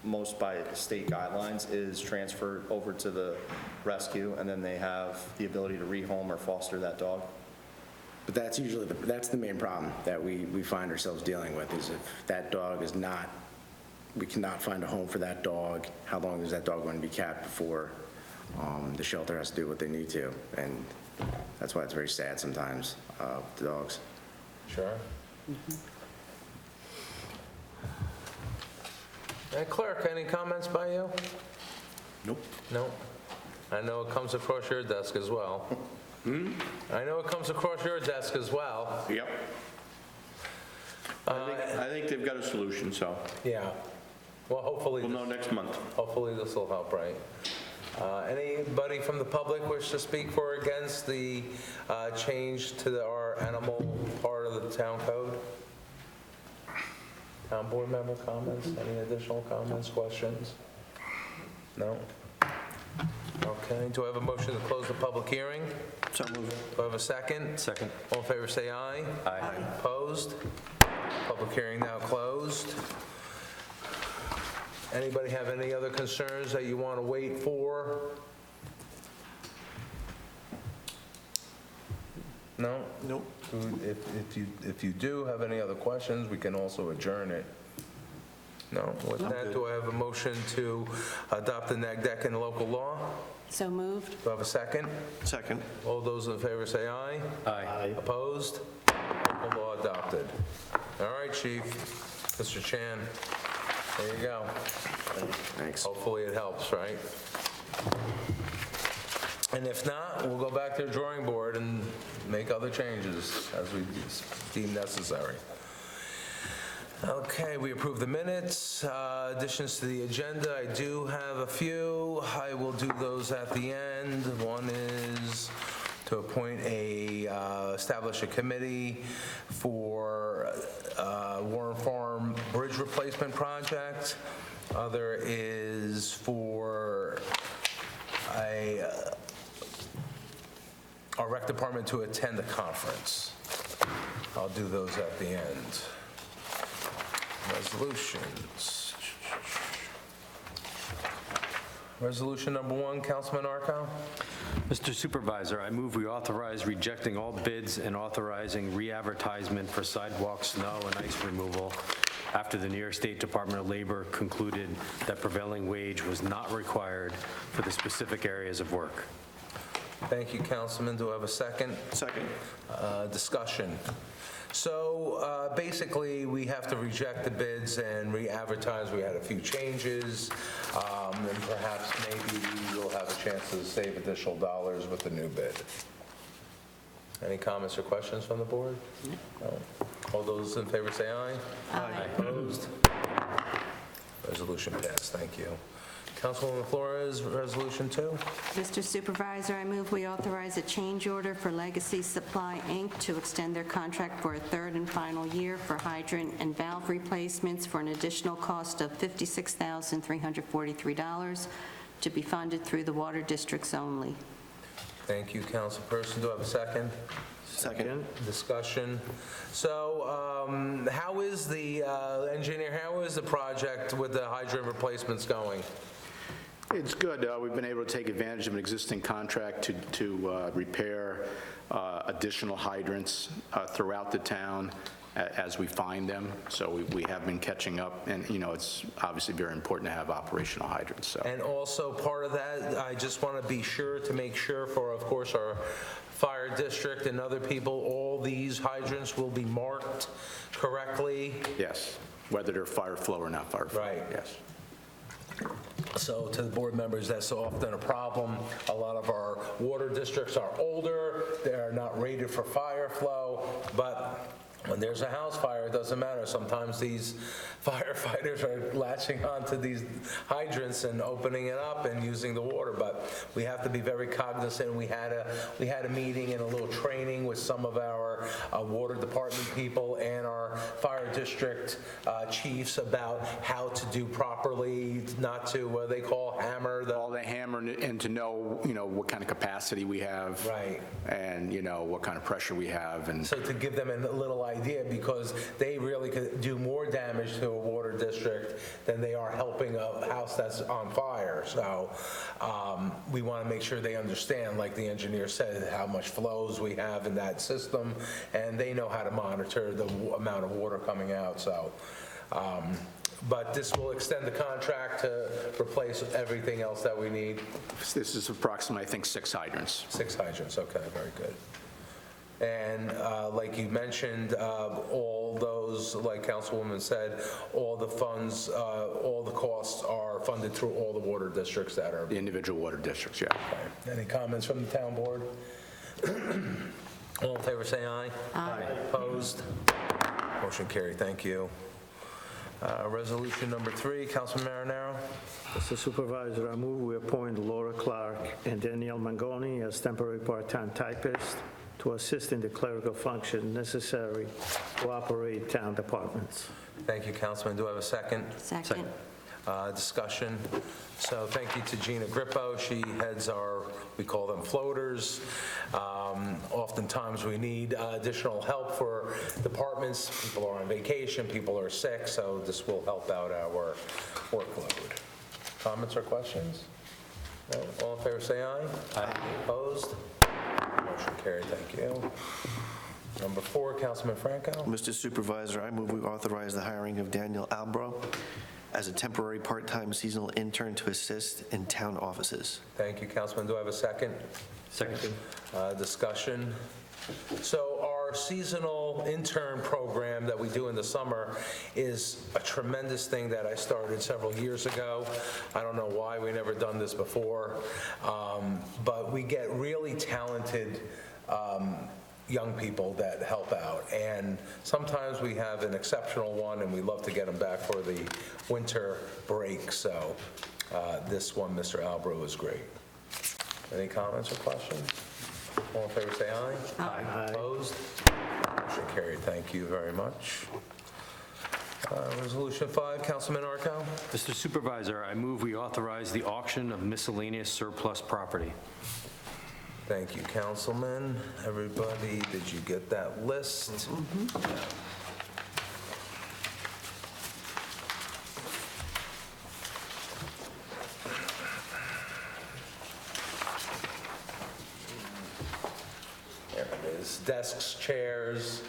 most by state guidelines is transferred over to the rescue, and then they have the ability to rehome or foster that dog. But that's usually, that's the main problem that we find ourselves dealing with, is if that dog is not, we cannot find a home for that dog, how long is that dog going to be kept before the shelter has to do what they need to? And that's why it's very sad sometimes, with the dogs. Sure. And clerk, any comments by you? Nope. No? I know it comes across your desk as well. I know it comes across your desk as well. Yep. I think they've got a solution, so Yeah. Well, hopefully, we'll know next month. hopefully this will help, right? Anybody from the public wish to speak for or against the change to our animal part of the town code? Town board member comments? Any additional comments, questions? No? Okay, do I have a motion to close the public hearing? So moved. Do I have a second? Second. All in favor, say aye. Aye. Opposed? Public hearing now closed. Anybody have any other concerns that you want to wait for? No? Nope. If you do have any other questions, we can also adjourn it. No? With that, do I have a motion to adopt the neg deck in local law? So moved. Do I have a second? Second. All those in favor say aye. Aye. Opposed? Local law adopted. All right, Chief. Mr. Chan, there you go. Thanks. Hopefully it helps, right? And if not, we'll go back to the drawing board and make other changes as we deem necessary. Okay, we approve the minutes. Additions to the agenda, I do have a few. I will do those at the end. One is to appoint establish a committee for Warren Farm Bridge Replacement Project. Other is for our rec department to attend a conference. I'll do those at the end. Resolutions. Resolution number 1, Councilman Arco. Mr. Supervisor, I move we authorize rejecting all bids and authorizing re-advertisement for sidewalk, snow, and ice removal after the New York State Department of Labor concluded that prevailing wage was not required for the specific areas of work. Thank you, Councilman. Do I have a second? Second. Discussion. So basically, we have to reject the bids and re-advertise. We had a few changes, and perhaps maybe we'll have a chance to save additional dollars with the new bid. Any comments or questions from the board? No. All those in favor say aye. Aye. Opposed? Resolution passed. Thank you. Councilwoman Flores, Resolution 2. Mr. Supervisor, I move we authorize a change order for Legacy Supply, Inc. to extend their contract for a third and final year for hydrant and valve replacements for an additional cost of $56,343 to be funded through the water districts only. Thank you, Councilperson. Do I have a second? Second. Discussion. So how is the engineer, how is the project with the hydrant replacements going? It's good. We've been able to take advantage of an existing contract to repair additional hydrants throughout the town as we find them. So we have been catching up, and, you know, it's obviously very important to have operational hydrants, so. And also part of that, I just want to be sure to make sure for, of course, our fire district and other people, all these hydrants will be marked correctly. Yes, whether they're fire flow or not fire flow. Right. Yes. So to the board members, that's often a problem. A lot of our water districts are older, they're not rated for fire flow, but when there's a house fire, it doesn't matter. Sometimes these firefighters are latching onto these hydrants and opening it up and using the water, but we have to be very cognizant. We had a meeting and a little training with some of our water department people and our fire district chiefs about how to do properly, not to, what they call hammer the... All the hammer and to know, you know, what kind of capacity we have. Right. And, you know, what kind of pressure we have, and So to give them a little idea, because they really could do more damage to a water district than they are helping a house that's on fire. So we want to make sure they understand, like the engineer said, how much flows we have in that system, and they know how to monitor the amount of water coming out. So, but this will extend the contract to replace everything else that we need. this is approximately, I think, 6 hydrants. 6 hydrants, okay, very good. And like you mentioned, all those, like Councilwoman said, all the funds, all the costs are funded through all the water districts that are... The individual water districts, yeah. Okay. Any comments from the town board? All in favor, say aye. Aye. Opposed? Motion carried, thank you. Resolution number 3, Councilman Marinaro. Mr. Supervisor, I move we appoint Laura Clark and Danielle Mangoni as temporary part-time typists to assist in the clerical function necessary to operate town departments. Thank you, Councilman. Do I have a second? Second. Discussion. So thank you to Gina Grippo. She heads our, we call them floaters. Oftentimes we need additional help for departments. People are on vacation, people are sick, so this will help out our workload. Comments or questions? No? All in favor, say aye. Aye. Opposed? Motion carried, thank you. Number 4, Councilman Franco. Mr. Supervisor, I move we authorize the hiring of Daniel Albro as a temporary part-time seasonal intern to assist in town offices. Thank you, Councilman. Do I have a second? Second. Discussion. So our seasonal intern program that we do in the summer is a tremendous thing that I started several years ago. I don't know why we never done this before, but we get really talented young people that help out. And sometimes we have an exceptional one, and we love to get them back for the winter break. So this one, Mr. Albro, is great. Any comments or questions? All in favor, say aye. Aye. Opposed? Motion carried. Thank you very much. Resolution 5, Councilman Arco. Mr. Supervisor, I move we authorize the auction of miscellaneous surplus property. Thank you, Councilman. Everybody, did you get that list? There it is. Desks, chairs.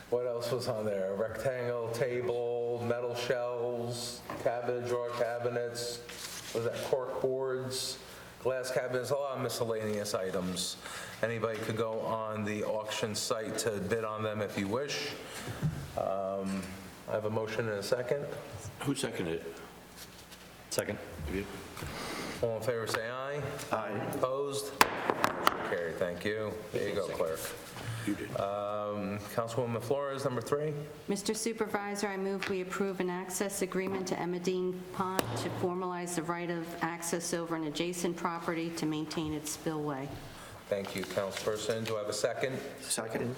What else was on there? A rectangle table, metal shelves, cabinet, drawer cabinets. Was that cork boards? Glass cabinets, a lot of miscellaneous items. Anybody could go on the auction site to bid on them if you wish. I have a motion and a second. Who seconded it? Second. All in favor, say aye. Aye. Opposed? Motion carried, thank you. There you go, clerk. You did. Councilwoman Flores, number 3. Mr. Supervisor, I move we approve an access agreement to Emmeline Pond to formalize the right of access over an adjacent property to maintain its spillway. Thank you, Councilperson. Do I have a second? Second.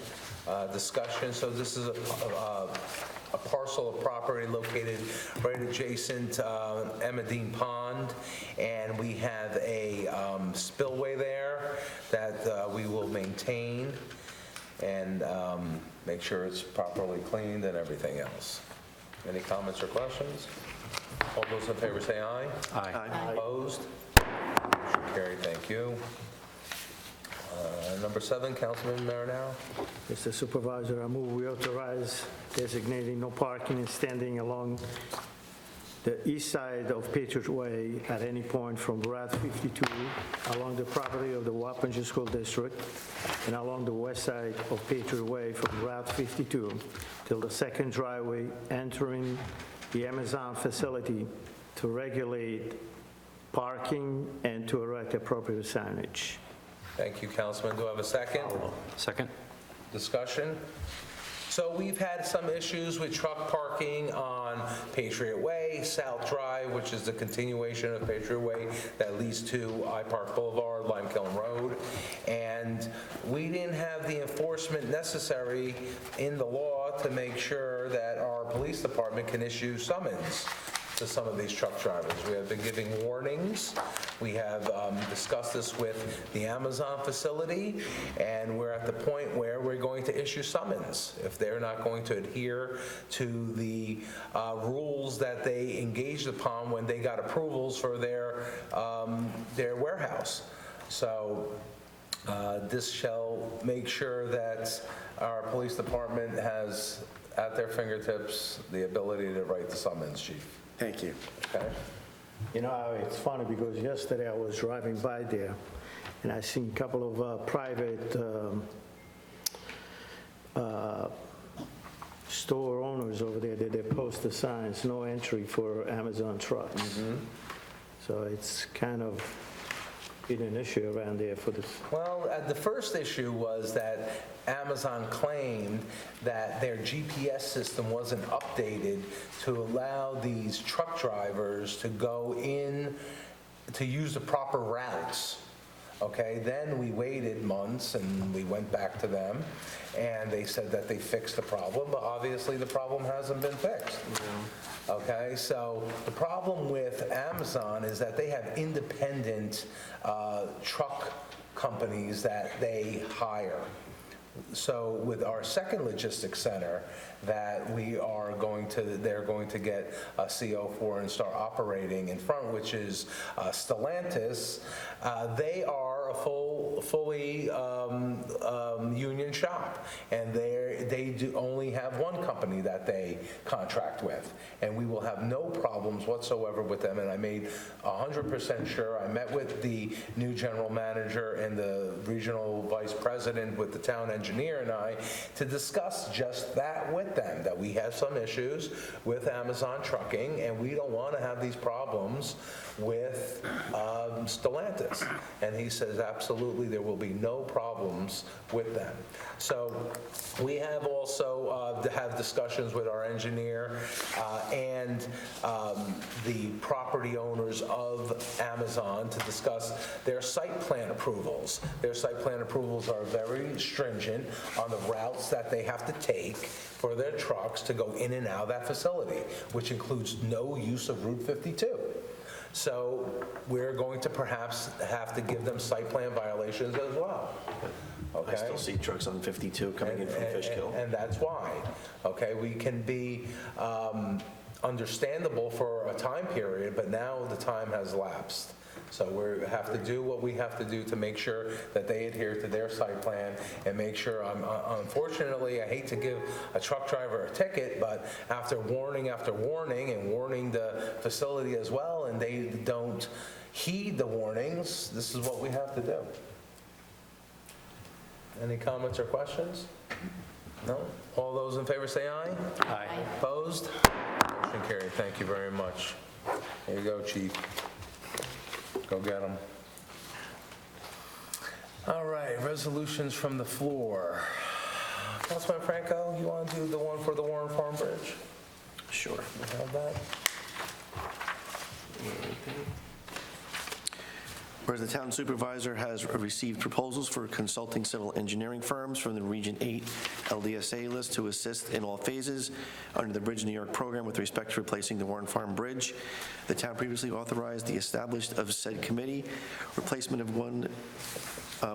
Discussion. So this is a parcel of property located right adjacent Emmeline Pond, and we have a spillway there that we will maintain and make sure it's properly cleaned and everything else. Any comments or questions? All those in favor say aye. Aye. Opposed? Motion carried, thank you. Number 7, Councilman Marinaro. Mr. Supervisor, I move we authorize designating no parking and standing along the east side of Patriot Way at any point from Route 52 along the property of the Wappinger School District and along the west side of Patriot Way from Route 52 till the second driveway entering the Amazon facility to regulate parking and to erect appropriate signage. Thank you, Councilman. Do I have a second? Second. Discussion? So we've had some issues with truck parking on Patriot Way, South Drive, which is the continuation of Patriot Way that leads to iPark Boulevard, Lime Kiln Road. And we didn't have the enforcement necessary in the law to make sure that our police department can issue summons to some of these truck drivers. We have been giving warnings. We have discussed this with the Amazon facility, and we're at the point where we're going to issue summons if they're not going to adhere to the rules that they engaged upon when they got approvals for their warehouse. So this shall make sure that our police department has at their fingertips the ability to write the summons, Chief. Thank you. Okay? You know, it's funny because yesterday I was driving by there and I seen a couple of private store owners over there that they post the signs, no entry for Amazon trucks. So it's kind of been an issue around there for this. Well, the first issue was that Amazon claimed that their GPS system wasn't updated to allow these truck drivers to go in to use the proper routes. Okay, then we waited months and we went back to them and they said that they fixed the problem, but obviously the problem hasn't been fixed. Okay, so the problem with Amazon is that they have independent truck companies that they hire. So with our second logistics center that they're going to get a CO for and start operating in front, which is Stellantis, they are are a fully union shop, and they do only have one company that they contract with, and we will have no problems whatsoever with them. And I made 100% sure, I met with the new general manager and the regional vice president with the town engineer and I to discuss just that with them, that we have some issues with Amazon Trucking, and we don't want to have these problems with Stellantis. And he says, absolutely, there will be no problems with them. So we have also to have discussions with our engineer and the property owners of Amazon to discuss their site plan approvals. Their site plan approvals are very stringent on the routes that they have to take for their trucks to go in and out of that facility, which includes no use of Route 52. So we're going to perhaps have to give them site plan violations as well. Okay? I still see trucks on 52 coming in from Fishkill. And that's why, okay? We can be understandable for a time period, but now the time has lapsed. So we have to do what we have to do to make sure that they adhere to their site plan and make sure, unfortunately, I hate to give a truck driver a ticket, but after warning and warning the facility as well, and they don't heed the warnings, this is what we have to do. Any comments or questions? No? All those in favor say aye. Aye. Opposed? Motion carried. Thank you very much. Here you go, Chief. Go get them. All right, resolutions from the floor. Councilman Franco, you want to do the one for the Warren Farm Bridge? Sure. You have that? Whereas the town supervisor has received proposals for consulting civil engineering firms from the Region 8 LDSA list to assist in all phases under the Bridge New York program with respect to replacing the Warren Farm Bridge. The town previously authorized the establishment of said committee,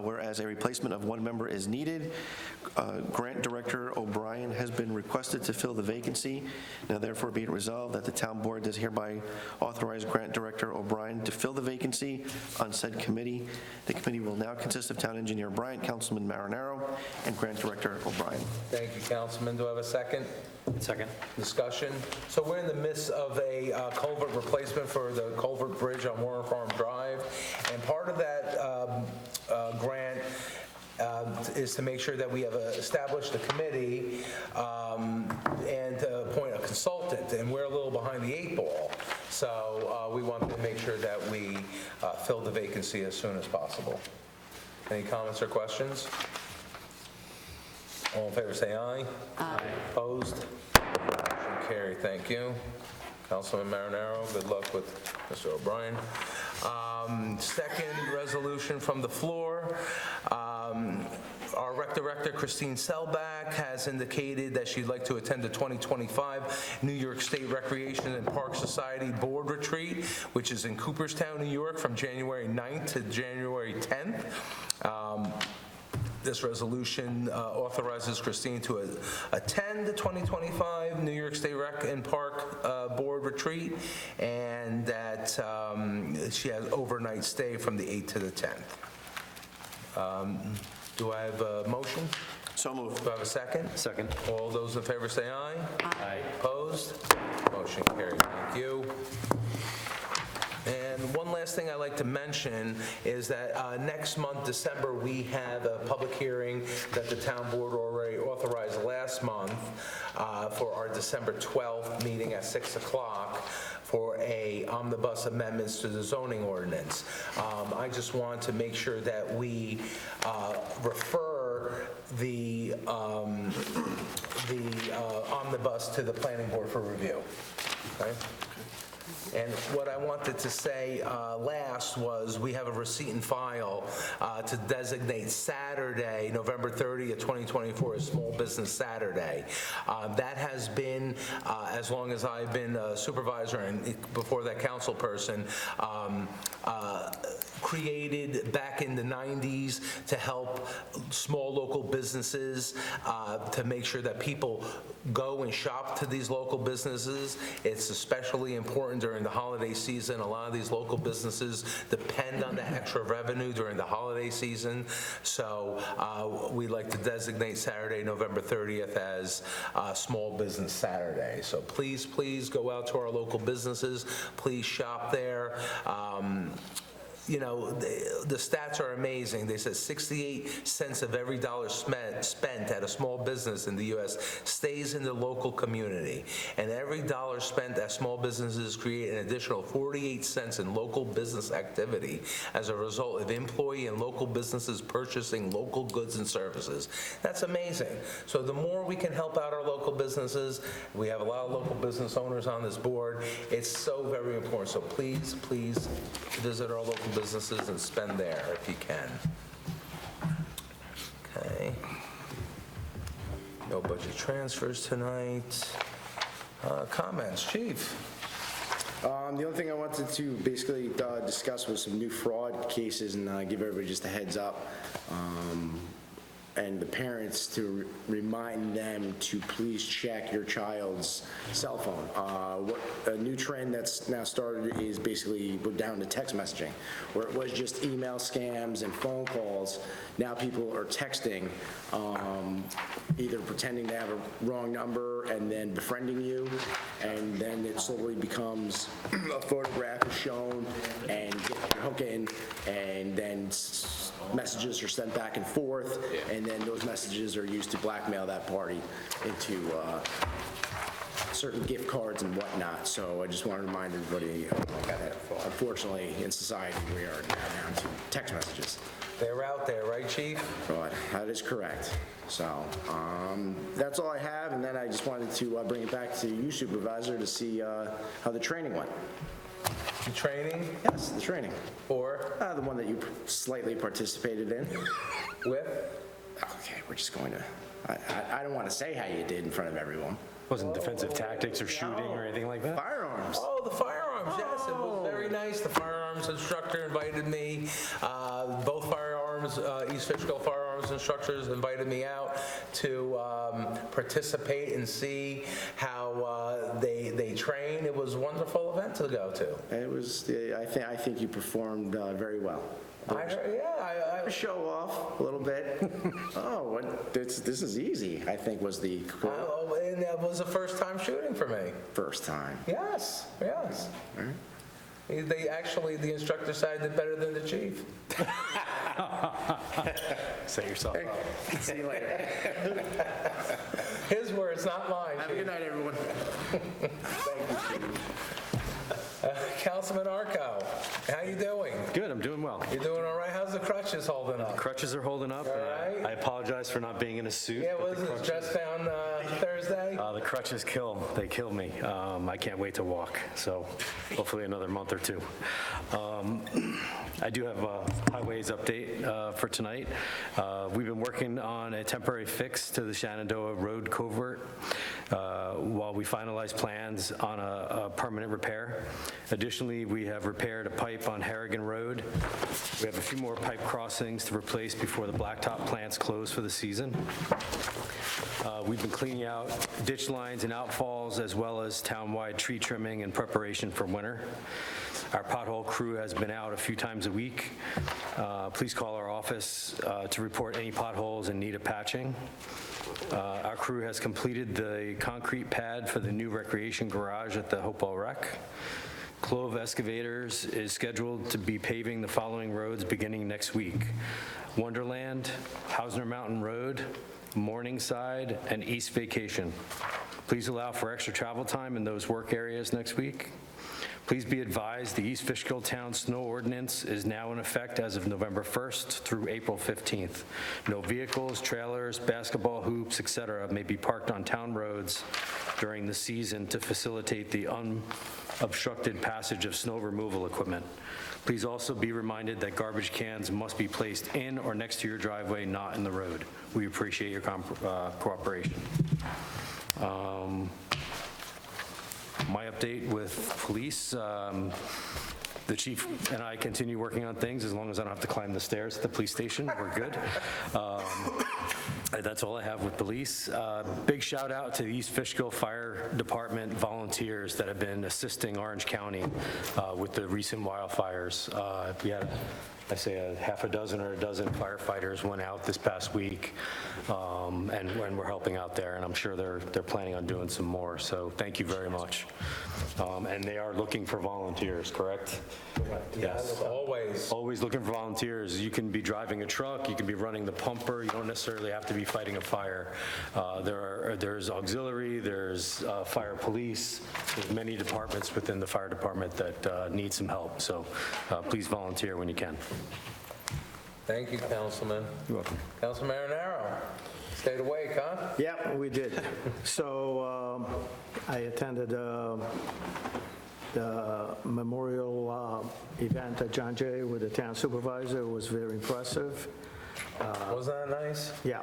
whereas a replacement of one member is needed. Grant Director O'Brien has been requested to fill the vacancy. Now therefore be it resolved that the town board does hereby authorize Grant Director O'Brien to fill the vacancy on said committee. The committee will now consist of Town Engineer Bryant, Councilman Marinaro, and Grant Director O'Brien. Thank you, Councilman. Do I have a second? Second. Discussion. So we're in the midst of a culvert replacement for the culvert bridge on Warren Farm Drive, and part of that grant is to make sure that we have established a committee and to appoint a consultant, and we're a little behind the 8 ball. So we want to make sure that we fill the vacancy as soon as possible. Any comments or questions? All in favor, say aye. Aye. Opposed? Motion carried. Thank you. Councilman Marinaro, good luck with Mr. O'Brien. Second resolution from the floor. Our rec director, Christine Selbach, has indicated that she'd like to attend the 2025 New York State Recreation and Park Society Board Retreat, which is in Cooperstown, New York, from January 9th to January 10th. This resolution authorizes Christine to attend the 2025 New York State Rec and Park Board Retreat, and that she has overnight stay from the 8th to the 10th. Do I have a motion? So moved. Do I have a second? Second. All those in favor say aye. Aye. Opposed? Motion carried. Thank you. And one last thing I'd like to mention is that next month, December, we have a public hearing that the town board already authorized last month for our December 12th meeting at 6 o'clock for a omnibus amendments to the zoning ordinance. I just want to make sure that we refer the omnibus to the planning board for review. Okay? And what I wanted to say last was we have a receipt and file to designate Saturday, November 30th, 2024, as Small Business Saturday. That has been, as long as I've been a supervisor and before that council person, created back in the 90s to help small local businesses, to make sure that people go and shop to these local businesses. It's especially important important during the holiday season. A lot of these local businesses depend on the extra revenue during the holiday season. So we'd like to designate Saturday, November 30th as Small Business Saturday. So please go out to our local businesses. Please shop there. You know, the stats are amazing. They said 68 cents of every dollar spent at a small business in the U.S. stays in the local community. And every dollar spent at small businesses create an additional 48 cents in local business activity as a result of employee and local businesses purchasing local goods and services. That's amazing. So the more we can help out our local businesses, we have a lot of local business owners on this board, it's so very important. So please visit our local businesses and spend there if you can. Okay. No budget transfers tonight. Comments, Chief? The only thing I wanted to basically discuss was some new fraud cases and give everybody just a heads up. And the parents to remind them to please check your child's cell phone. A new trend that's now started is basically we're down to text messaging, where it was just email scams and phone calls. Now people are texting, either pretending to have a wrong number and then befriending you, and then it slowly becomes a photograph is shown and get your hook in, and then messages are sent back and forth, and then those messages are used to blackmail that party into certain gift cards and whatnot. So I just want to remind everybody that unfortunately in society we are now down to text messages. They're out there, right, Chief? Right, that is correct. So that's all I have, and then I just wanted to bring it back to you, Supervisor, to see how the training went. The training? Yes, the training. Or The one that you slightly participated in. with? Okay, we're just going to, I don't want to say how you did in front of everyone. Wasn't defensive tactics or shooting or anything like that? Firearms. Oh, the firearms, yes, it was very nice. The firearms instructor invited me. Both firearms, East Fishkill firearms instructors invited me out to participate and see how they train. It was a wonderful event to go to. It was, I think you performed very well. I Show off a little bit. This is easy, I think was the and that was the first time shooting for me. first time. Yes. They actually, the instructor said I did better than the chief. Set yourself up. See you later. His words, not mine. Have a good night, everyone. Councilman Arco, how you doing? Good, I'm doing well. You doing all right? How's the crutches holding up? Crutches are holding up. All and right. I apologize for not being in a suit. Yeah, but was the it crutches- dress down Thursday? The crutches they kill me. I can't wait to walk, so hopefully another month or two. I do have a highways update for tonight. We've been working on a temporary fix to the Shenandoah Road Covert while we finalize plans on a permanent repair. Additionally, we have repaired a pipe on Harrigan Road. We have a few more pipe crossings to replace before the blacktop plants close for the season. We've been cleaning out ditch lines and outfalls as well as townwide tree trimming in preparation for winter. Our pothole crew has been out a few times a week. Please call our office to report any potholes in need of patching. Our crew has completed the concrete pad for the new recreation garage at the Hopewell Rec. Clove Excavators is scheduled to be paving the following roads beginning next week: Wonderland, Hausner Mountain Road, Morningside, and East Vacation. Please allow for extra travel time in those work areas next week. Please be advised the East Fishkill Town Snow Ordinance is now in effect as of November 1st through April 15th. No vehicles, trailers, basketball hoops, etc. may be parked on town roads during the season to facilitate the unobstructed passage of snow removal equipment. Please also be reminded that garbage cans must be placed in or next to your driveway, not in the road. We appreciate your cooperation. My update with police, the chief and I continue working on things as long as I don't have to climb the stairs at the police station. We're good. I right, that's all I have with police. Big shout out to the East Fishkill Fire Department volunteers that have been assisting Orange County with the recent wildfires. We had, I say, a half a dozen or a dozen firefighters went out this past week, and we're helping out there, and I'm sure they're planning on doing some more, so thank you very much. And they are looking for volunteers, correct? Yes. Always looking for volunteers. You can be driving a truck, you can be running the pumper, you don't necessarily have to be fighting a fire. There's auxiliary, there's fire police, there's many departments within the fire department that need some help, so please volunteer when you can. Thank you, Councilman. You're welcome. Councilman Marinaro, stayed awake, huh? Yeah, we did. So I attended the memorial event at John Jay with the town supervisor. It was very impressive. Wasn't that nice? Yeah.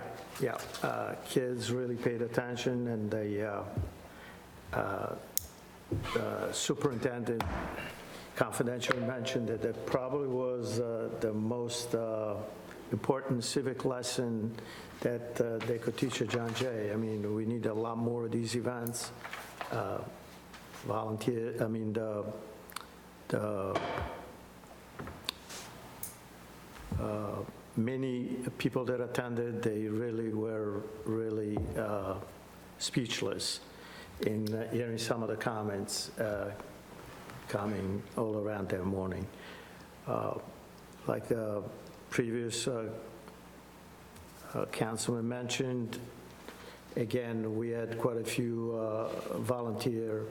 Kids really paid attention, and the superintendent confidentially mentioned that that probably was the most important civic lesson that they could teach at John Jay. I mean, we need a lot more of these events. Many people that attended, they really were speechless in hearing some of the comments coming all around that morning. Like the previous councilman mentioned, again, we had quite a few volunteer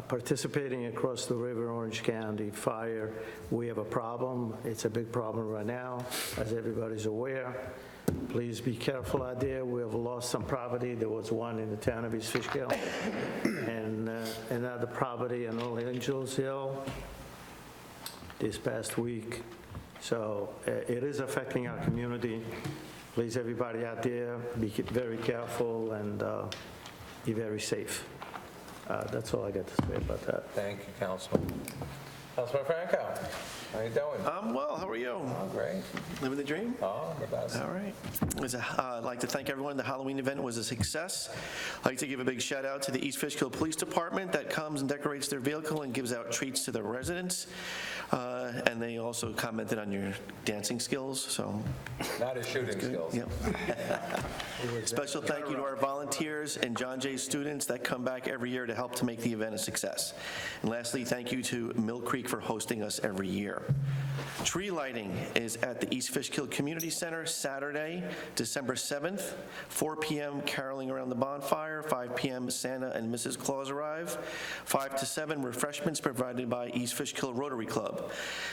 participating across the river, Orange County fire. We have a problem. It's a big problem right now, as everybody's aware. Please be careful out there. We have lost some property. There was one in the town of East Fishkill, and another property in Old Angels Hill this past week. So it is affecting our community. Please, everybody out there, be very careful and be very safe. That's all I got to say about that. Thank you, Councilman. Councilman Franco, how you doing? I'm well, how are you? Oh, great. Living the dream? Oh, the best. All right. I'd like to thank everyone. The Halloween event was a success. I'd like to give a big shout out to the East Fishkill Police Department that comes and decorates their vehicle and gives out treats to their residents. And they also commented on your dancing skills, so. Not his shooting skills. Yep. Special thank you to our volunteers and John Jay students that come back every year to help to make the event a success. And lastly, thank you to Mill Creek for hosting us every year. Tree lighting is at the East Fishkill Community Center Saturday, December 7th, 4 p.m. caroling around the bonfire, 5 p.m. Santa and Mrs. Claus arrive, 5 to 7 refreshments provided by East Fishkill Rotary Club.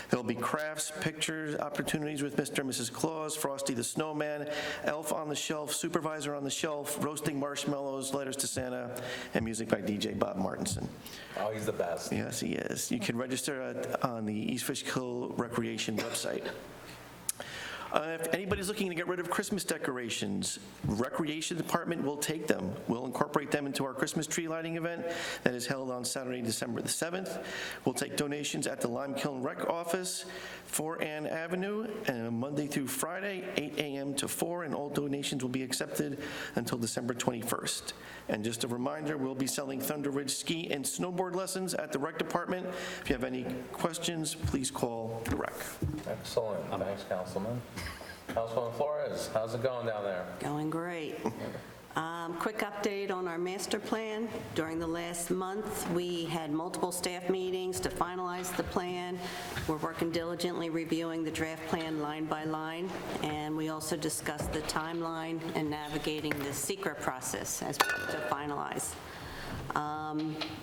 There'll be crafts, pictures, opportunities with Mr. and Mrs. Claus, Frosty the Snowman, Elf on the Shelf, Supervisor on the Shelf, roasting marshmallows, letters to Santa, and music by DJ Bob Martinson. Oh, he's the best. Yes, he is. You can register on the East Fishkill Recreation website. If anybody's looking to get rid of Christmas decorations, Recreation Department will take them. We'll incorporate them into our Christmas tree lighting event that is held on Saturday, December the 7th. We'll take donations at the Lime Kiln Rec Office, 4 Ann Avenue, Monday through Friday, 8 a.m. to 4, and all donations will be accepted until December 21st. And just a reminder, we'll be selling Thunder Ridge ski and snowboard lessons at the Rec Department. If you have any questions, please call the Rec. Excellent. Thanks, Councilman. Councilman Flores, how's it going down there? Going great. Quick update on our master plan. During the last month, we had multiple staff meetings to finalize the plan. We're working diligently reviewing the draft plan line by line, and we also discussed the timeline and navigating the secret process as we look to finalize.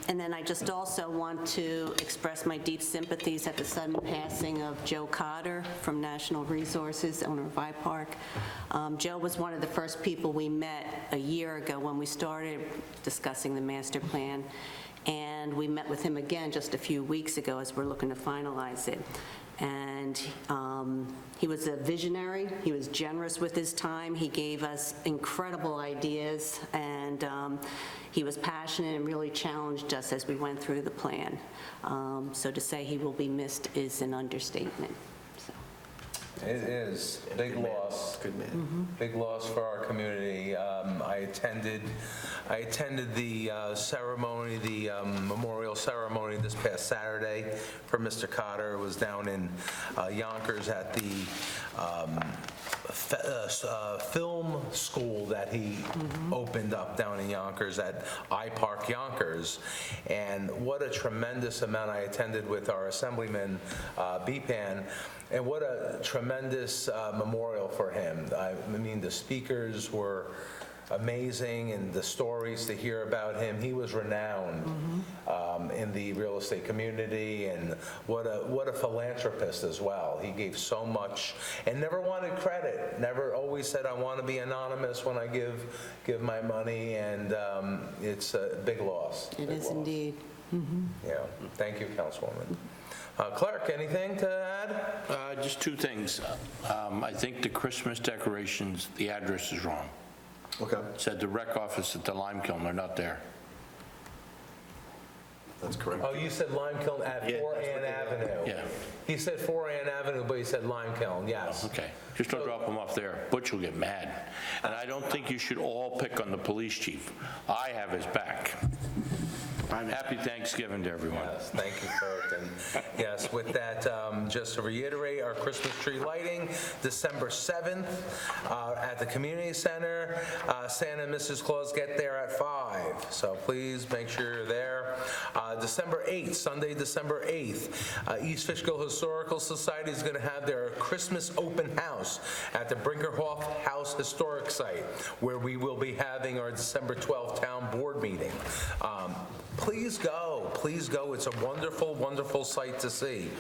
And then I just also want to express my deep sympathies at the sudden passing of Joe Cotter from National Resources, owner of iPark. Joe was one of the first people we met a year ago when we started discussing the master plan, and we met with him again just a few weeks ago as we're looking to finalize it. And he was a visionary. He was generous with his time. He gave us incredible ideas, and he was passionate and really challenged us as we went through the plan. So to say he will be missed is an understatement. So. It is. Big loss. Good man. Big loss for our community. I attended the ceremony, the memorial ceremony this past Saturday for Mr. Cotter. It was down in Yonkers at the film school that he opened up down in Yonkers at iPark Yonkers. And what a tremendous amount. I attended with our Assemblyman, Bepan, and what a tremendous memorial for him. I mean, the speakers were amazing, and the stories to hear about him. He was renowned in the real estate community, and what a philanthropist as well. He gave so much and never wanted credit. Never, always said, "I want to be anonymous when I give my money," and it's a big loss. It is indeed. Yeah. Thank you, Councilwoman. Clerk, anything to add? Just two things. I think the Christmas decorations, the address is wrong. Okay, It said the rec office at the Lime Kiln, they're not there. that's correct. Oh, you said Lime Kiln at Yeah, 4 Ann Avenue. Yeah. He said 4 Ann Avenue, but he said Lime Kiln, yes. Okay, just don't drop them off there. Butch will get mad. And I don't think you should all pick on the police chief. I have his back. Happy Thanksgiving to everyone. Yes, thank you, Kurt. And yes, with that, just to reiterate, our Christmas tree lighting, December 7th at the community center. Santa and Mrs. Claus get there at 5, so please make sure you're there. December 8th, Sunday, December 8th, East Fishkill Historical Society is going to have their Christmas open house at the Brinkerhoff House Historic Site, where we will be having our December 12th town board meeting. Please go, please go. It's a wonderful, wonderful sight to see.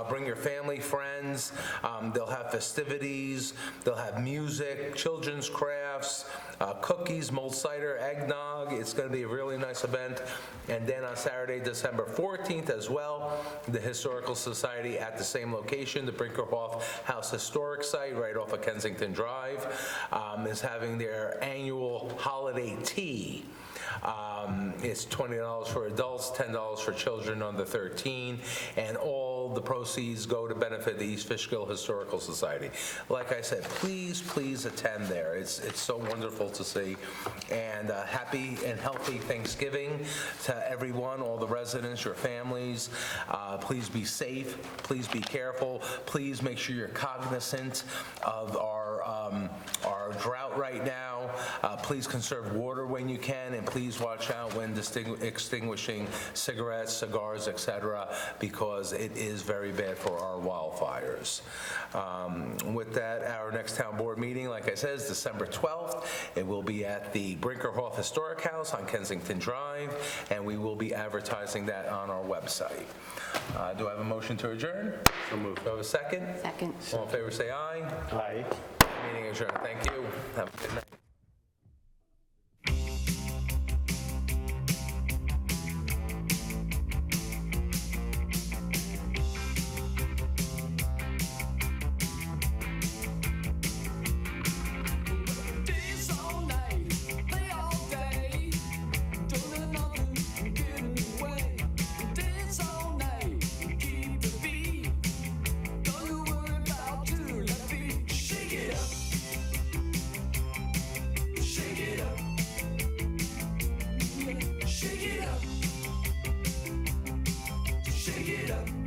Bring your family, friends. They'll have festivities, they'll have music, children's crafts, cookies, mulled cider, eggnog. It's going to be a really nice event. And then on Saturday, December 14th as well, the Historical Society at the same location, the Brinkerhoff House Historic Site right off of Kensington Drive, is having their annual holiday tea. It's $20 for adults, $10 for children under 13, and all the proceeds go to benefit the East Fishkill Historical Society. Like I said, please attend there. It's so wonderful to see. And happy and healthy Thanksgiving to everyone, all the residents, your families. Please be safe. Please be careful. Please make sure you're cognizant of our drought right now. Please conserve water when you can, and please watch out when extinguishing cigarettes, cigars, etc., because it is very bad for our wildfires. With that, our next town board meeting, like I said, is December 12th. It will be at the Brinkerhoff Historic House on Kensington Drive, and we will be advertising that on our website. Do I have a motion to adjourn? So moved. Do I have a second? Second. All in favor, say aye. Aye. Meeting adjourned. Thank you. Have a good night. Shake it up.